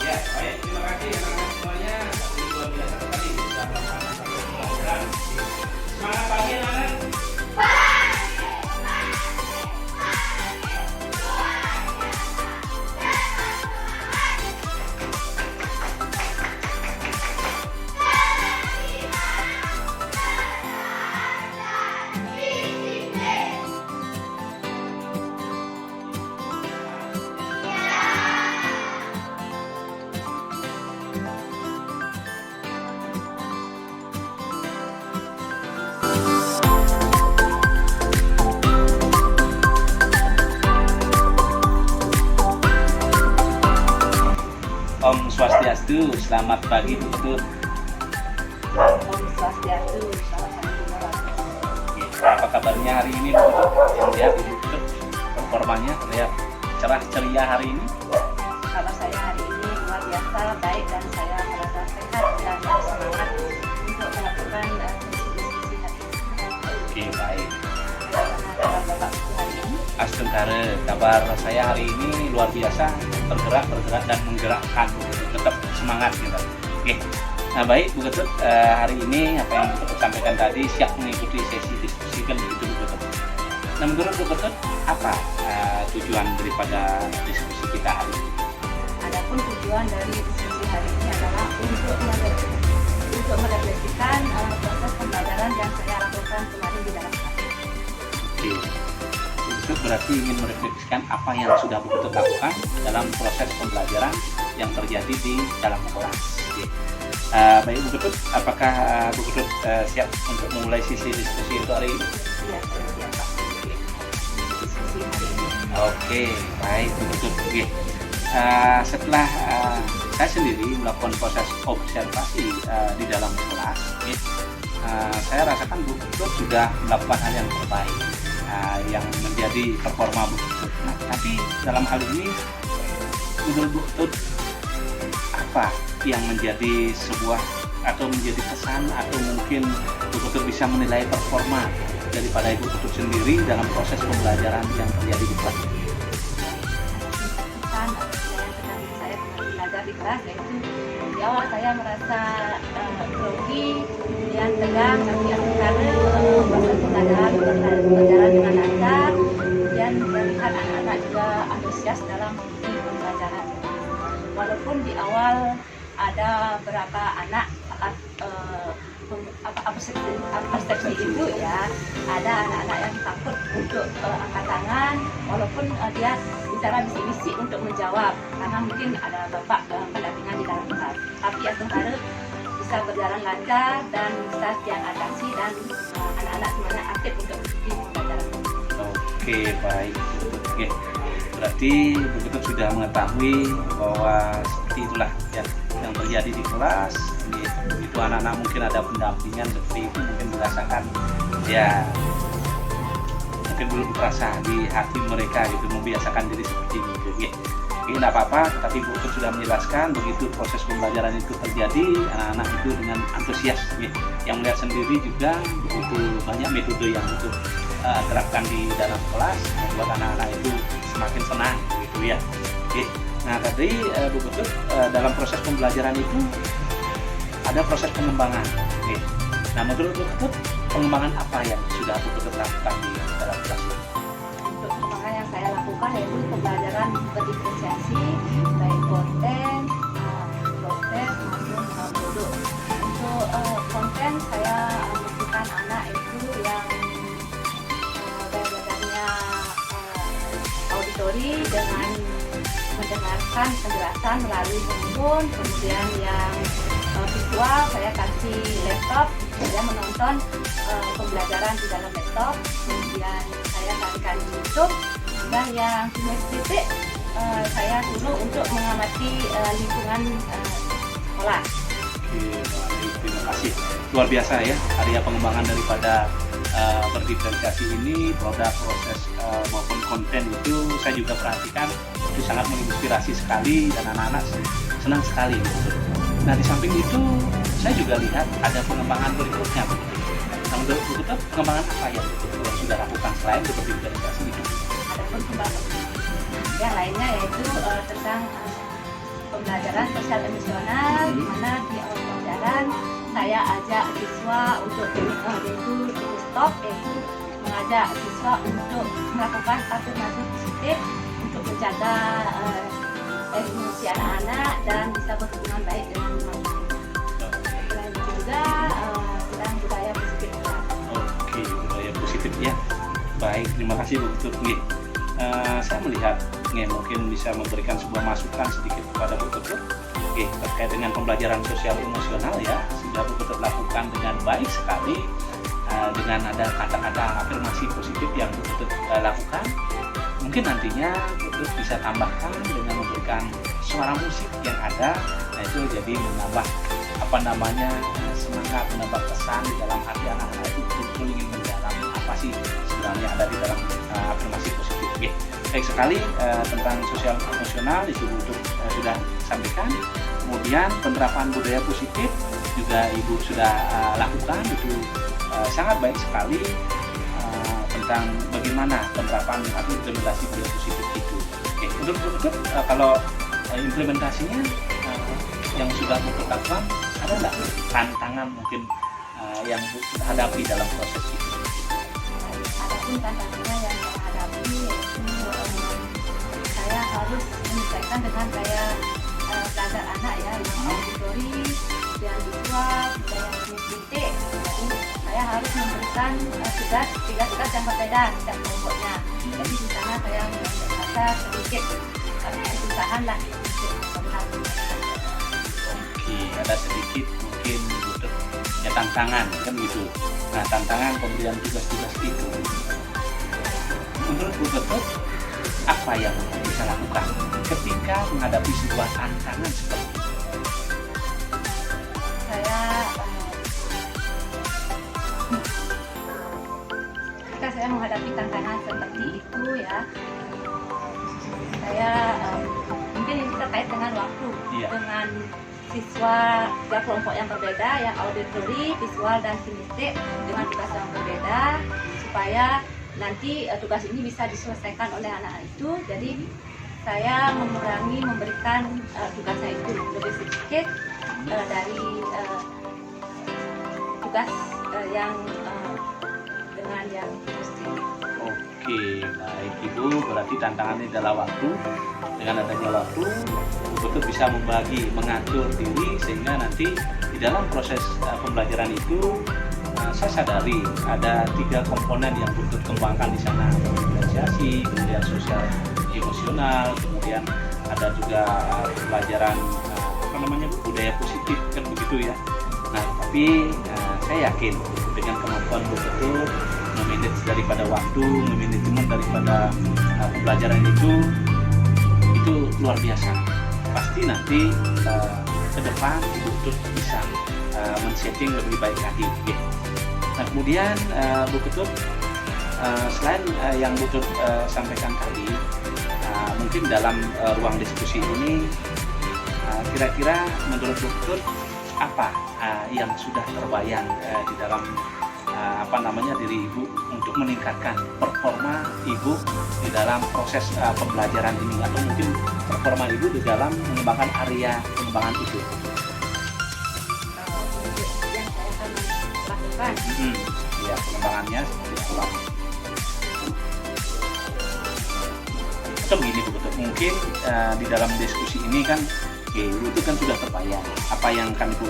Ya, baik. Terima kasih anak-anak semuanya. Ini luar biasa sekali sudah melakukan satu pelajaran. Semangat pagi anak-anak. Om Swastiastu, selamat pagi Bu Ketut. Om Swastiastu, selamat pagi. Apa kabarnya hari ini Bu Ketut? Yang lihat Bu Ketut performanya terlihat cerah ceria hari ini. Kalau saya hari ini luar biasa baik dan saya merasa sehat dan semangat untuk melakukan diskusi hari ini. Oke, baik. Bagaimana kabar Bapak Ibu hari ini? Astungkare, kabar saya hari ini luar biasa, bergerak dan menggerakkan, tetap semangat gitu. Oke, nah baik Bu Ketut, hari ini apa yang Bu Ketut sampaikan tadi siap mengikuti sesi diskusi kan begitu Bu Ketut. Nah menurut Bu Ketut apa tujuan daripada diskusi kita hari ini? Adapun tujuan dari diskusi hari ini adalah lakukan kemarin di dalam kelas. Oke. Itu berarti ingin merefleksikan apa yang sudah Bu Ketut lakukan dalam proses pembelajaran yang terjadi di dalam kelas. Oke. Baik Bu Ketut, apakah Bu Ketut siap untuk memulai sesi diskusi untuk hari ini? Iya, saya siap Pak. Diskusi hari ini. Oke, baik Bu Ketut. Oke. Setelah saya sendiri melakukan proses observasi di dalam kelas, oke, saya rasakan Bu Ketut sudah melakukan hal yang terbaik, yang menjadi performa Bu Ketut. Nah, tapi dalam hal ini menurut Bu Ketut apa yang menjadi sebuah atau menjadi kesan atau mungkin Bu Ketut bisa menilai performa daripada Ibu Ketut sendiri dalam proses pembelajaran yang terjadi di kelas? Pesan saya belajar di kelas yaitu di awal saya merasa grogi, kemudian tegang, tapi karena proses pembelajaran berjalan dengan lancar, kemudian melihat anak-anak juga antusias dalam mengikuti pembelajaran. Walaupun di awal ada beberapa anak persepsi itu ya, ada anak-anak yang takut untuk angkat tangan, walaupun dia bicara misi-misi untuk menjawab karena mungkin ada bapak pendampingan di dalam kelas. Tapi yang terbaru bisa berjalan lancar dan bisa siang atraksi dan anak-anak semuanya aktif untuk mengikuti pembelajaran. Oke, baik. Oke. Berarti Bu Ketut sudah mengetahui bahwa seperti itulah ya yang terjadi di kelas. Begitu anak-anak mungkin ada pendampingan seperti itu, mungkin merasakan ya mungkin belum terasa di hati mereka gitu, membiasakan diri seperti itu. Oke, tidak apa-apa, tapi Bu Ketut sudah menjelaskan begitu proses pembelajaran itu terjadi, anak-anak itu dengan antusias ya. Yang melihat sendiri juga begitu banyak metode yang itu terapkan di dalam kelas membuat anak-anak itu semakin senang gitu ya. Oke. Nah, tadi Bu Ketut dalam proses pembelajaran itu ada proses pengembangan. Oke. Nah, menurut Bu Ketut pengembangan apa yang sudah Bu Ketut lakukan di dalam kelas ini? Untuk pengembangan yang saya lakukan yaitu pembelajaran berdiferensiasi baik konten, proses maupun produk. Untuk konten saya memberikan anak itu yang belajarnya auditori dengan mendengarkan penjelasan melalui handphone, kemudian yang visual saya kasih laptop, kemudian menonton pembelajaran di dalam laptop, kemudian saya carikan di YouTube, dan yang kinestetik saya suruh untuk mengamati lingkungan sekolah. Oke, baik, terima kasih. Luar biasa ya area pengembangan daripada berdiferensiasi ini, produk, proses maupun konten itu saya juga perhatikan itu sangat menginspirasi sekali dan anak-anak senang sekali gitu. Nah, di samping itu saya juga lihat ada pengembangan berikutnya. Nah, menurut Bu Ketut pengembangan apa yang Bu Ketut yang sudah lakukan selain berdiferensiasi itu? Ada pun pengembangan yang lainnya yaitu tentang pembelajaran sosial emosional, di mana di awal pembelajaran saya ajak siswa untuk yaitu stop, yaitu mengajak siswa untuk melakukan afirmasi positif untuk menjaga emosi anak-anak dan bisa berhubungan baik dengan masyarakat. Selain itu juga tentang budaya positif. Oke, budaya positif ya. Baik, terima kasih Bu Ketut. Saya melihat mungkin bisa memberikan sebuah masukan sedikit kepada Bu Ketut. Oke, terkait dengan pembelajaran sosial emosional ya, sudah Bu Ketut lakukan dengan baik sekali. Dengan ada kata-kata afirmasi positif yang Bu Ketut lakukan, mungkin nantinya Bu Ketut bisa tambahkan dengan memberikan suara musik yang ada. Nah, itu jadi menambah semangat, menambah kesan di dalam hati anak-anak itu betul-betul ingin mendalami apa sih sebenarnya ada di dalam afirmasi positif. Oke, baik sekali tentang sosial emosional itu Bu Ketut sudah sampaikan. Kemudian penerapan budaya positif juga Ibu sudah lakukan, itu sangat baik sekali tentang bagaimana penerapan atau implementasi budaya positif itu. Oke, menurut Bu Ketut kalau implementasinya yang sudah Bu Ketut lakukan ada nggak tantangan mungkin yang Bu Ketut hadapi dalam proses itu? Adapun tantangannya yang saya hadapi yaitu saya harus menyesuaikan dengan gaya belajar anak ya, yang auditori, yang visual, yang kinestetik. Jadi saya harus memberikan mendapatkan tiga tugas yang berbeda setiap kelompoknya. Jadi di sana saya merasa sedikit kesusahan lah untuk melakukan. Oke, ada sedikit mungkin butuh ya tantangan kan gitu. Nah, tantangan pemberian tugas-tugas itu menurut Bu Ketut apa yang bisa lakukan ketika menghadapi sebuah tantangan seperti itu? Ketika saya menghadapi tantangan seperti itu ya, saya mungkin ini terkait dengan waktu, dengan siswa tiga kelompok yang berbeda, yang auditory, visual, dan kinestik dengan tugas yang berbeda, supaya nanti tugas ini bisa diselesaikan oleh anak itu. Jadi saya mengurangi memberikan tugasnya itu lebih sedikit dari tugas yang dengan yang mesti. Oke, baik Ibu, berarti tantangannya adalah waktu. Dengan adanya waktu, betul bisa membagi, mengatur diri sehingga nanti di dalam proses pembelajaran itu saya sadari ada 3 komponen yang betul kembangkan di sana, diferensiasi, kemudian sosial emosional, kemudian ada juga pelajaran budaya positif kan begitu ya. Nah, tapi saya yakin dengan kemampuan betul memanage daripada waktu, memanajemen daripada pembelajaran itu luar biasa. Pasti nanti ke depan betul bisa men-setting lebih baik lagi. Gitu. Nah, kemudian Bu Ketut selain yang Bu Ketut sampaikan tadi, mungkin dalam ruang diskusi ini kira-kira menurut Bu Ketut apa yang sudah terbayang di dalam diri Ibu untuk meningkatkan performa Ibu di dalam proses pembelajaran ini, atau mungkin performa Ibu di dalam mengembangkan area pengembangan itu? Yang saya akan lakukan. Ya, pengembangannya seperti apa? Atau begini Bu Ketut, mungkin di dalam diskusi ini kan itu kan sudah terbayang apa yang akan Ibu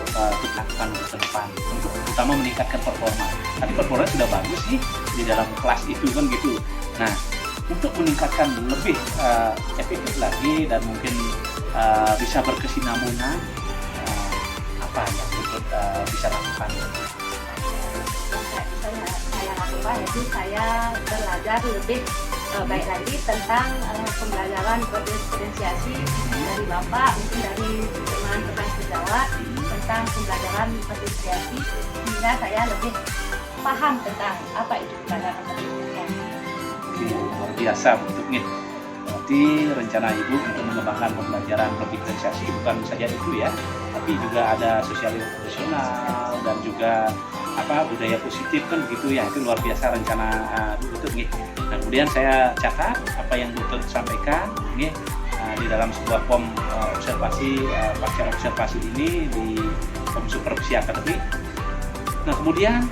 lakukan untuk ke depan untuk terutama meningkatkan performa. Tadi performa sudah bagus sih di dalam kelas itu kan gitu. Nah, untuk meningkatkan lebih efektif lagi dan mungkin bisa berkesinambungan, apa yang Ketut bisa lakukan? Saya lakukan itu saya belajar lebih baik lagi tentang pembelajaran berdiferensiasi dari Bapak, mungkin dari teman rekan sejawat tentang pembelajaran berdiferensiasi, sehingga saya lebih paham tentang apa itu pembelajaran berdiferensiasi. Luar biasa bentuknya. Berarti rencana Ibu untuk mengembangkan pembelajaran berdiferensiasi bukan saja itu ya, tapi juga ada sosial emosional dan juga budaya positif kan begitu ya. Itu luar biasa rencana Bu Ketut nih. Nah, kemudian saya catat apa yang Bu Ketut sampaikan nih di dalam sebuah form observasi, pasca observasi ini di form supervisi akademik. Nah, kemudian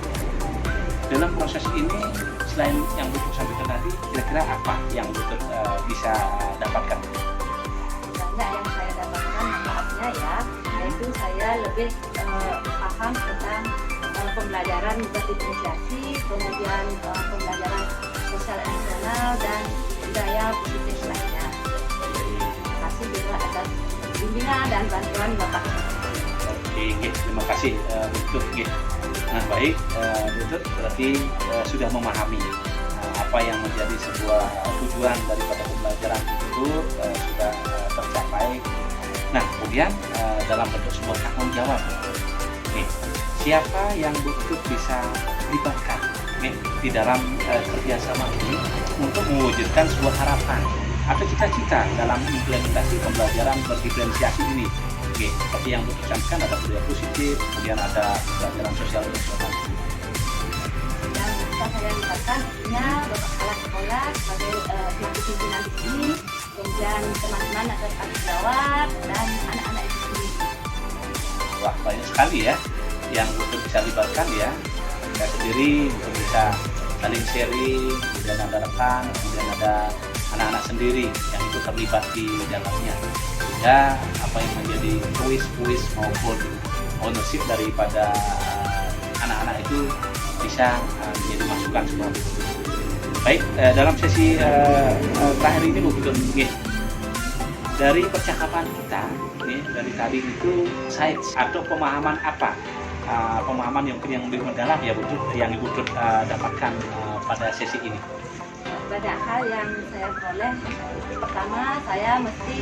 dalam proses ini selain yang Bu Ketut sampaikan tadi, kira-kira apa yang Bu Ketut bisa dapatkan? Banyak yang saya dapatkan manfaatnya ya, yaitu saya lebih paham tentang pembelajaran berdiferensiasi, kemudian pembelajaran sosial emosional dan budaya positif lainnya. Terima kasih juga atas bimbingan dan bantuan Bapak. Oke, terima kasih Bu Ketut. Nah, baik Bu Ketut berarti sudah memahami apa yang menjadi sebuah tujuan daripada pembelajaran itu sudah tercapai. Nah, kemudian dalam bentuk sebuah tanggung jawab nih, siapa yang Bu Ketut bisa libatkan di dalam kerjasama ini untuk mewujudkan sebuah harapan atau cita-cita dalam implementasi pembelajaran berdiferensiasi ini? Oke, seperti yang Bu Ketut sampaikan, ada budaya positif, kemudian ada pembelajaran sosial emosional. Yang bisa saya libatkan tentunya Bapak Kepala Sekolah sebagai pelaku pimpinan di sini, kemudian teman-teman atau rekan sejawat dan anak-anak itu sendiri. Wah, banyak sekali ya yang Bu Ketut bisa libatkan ya. Saya sendiri bisa saling sharing, kemudian ada rekan, kemudian ada anak-anak sendiri yang itu terlibat di dalamnya. Sehingga apa yang menjadi kuis maupun ownership daripada anak-anak itu bisa menjadi masukan semua. Baik, dalam sesi terakhir ini Bu Ketut, dari percakapan kita dari tadi itu saya atau pemahaman apa? Pemahaman yang lebih mendalam ya Bu Ketut, yang Ibu Ketut dapatkan pada sesi ini. Banyak hal yang saya peroleh. Pertama, saya mesti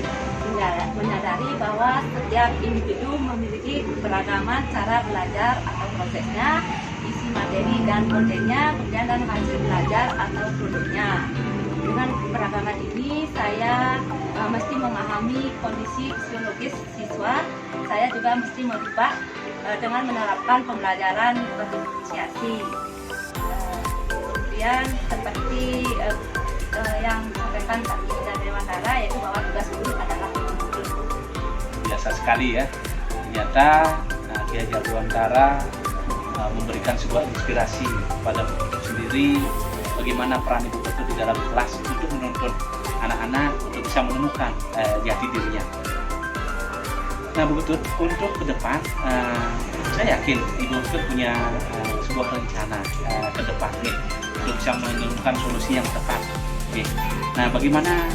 menyadari bahwa setiap individu memiliki keberagaman cara belajar atau prosesnya, isi materi dan kontennya, kemudian dan hasil belajar atau produknya. Dengan keberagaman ini, saya mesti memahami kondisi fisiologis siswa. Saya juga mesti merubah dengan menerapkan pembelajaran berdiferensiasi. Kemudian seperti yang disampaikan Pak Gita Dewantara, yaitu bahwa tugas guru adalah guru. Biasa sekali ya, ternyata Ki Hajar Dewantara memberikan sebuah inspirasi kepada Bu Ketut sendiri, bagaimana peran Ibu Ketut di dalam kelas untuk menuntun anak-anak untuk bisa menemukan jati dirinya. Nah Bu Ketut, untuk ke depan saya yakin Ibu Ketut punya sebuah rencana ke depan nih untuk bisa menemukan solusi yang tepat. Nah bagaimana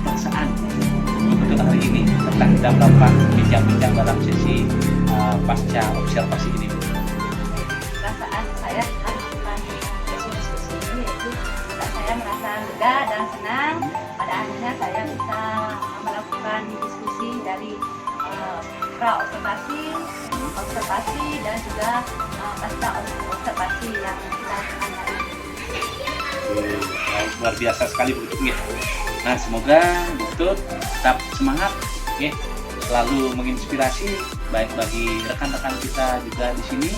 perasaan Bu Ketut hari ini setelah kita melakukan bincang-bincang dalam sesi pasca observasi ini? Perasaan saya setelah melakukan diskusi ini yaitu saya merasa lega dan senang. Pada akhirnya saya bisa melakukan diskusi dari pra-observasi, observasi dan juga pasca observasi yang kita lakukan hari ini. Luar biasa sekali Bu Ketut. Nah semoga Bu Ketut tetap semangat, selalu menginspirasi baik bagi rekan-rekan kita juga di sini.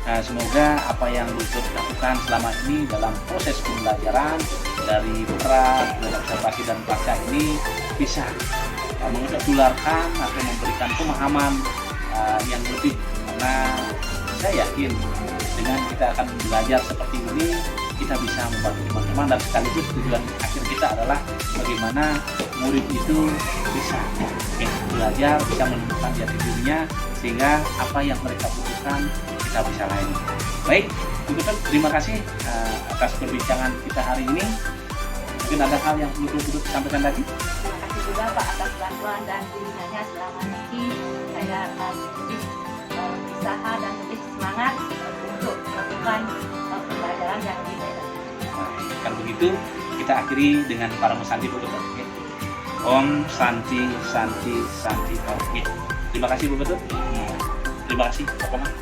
Nah, semoga apa yang Bu Ketut lakukan selama ini dalam proses pembelajaran dari observasi dan pasca ini bisa mengetularkan atau memberikan pemahaman yang lebih, karena saya yakin dengan kita akan belajar seperti ini kita bisa membantu teman-teman, dan sekaligus tujuan akhir kita adalah bagaimana murid itu bisa belajar, bisa menemukan jati dirinya, sehingga apa yang mereka butuhkan kita bisa layani. Baik, Bu Ketut, terima kasih atas perbincangan kita hari ini. Mungkin ada hal yang perlu Bu Ketut sampaikan lagi? Terima kasih juga Pak atas bantuan dan bimbingannya selama ini. Saya lebih berusaha dan lebih semangat untuk melakukan pembelajaran yang lebih baik. Nah, kalau begitu kita akhiri dengan para Santi Bu Ketut. Om Santi Santi Santi Om. Terima kasih Bu Ketut. Terima kasih Pak Komang.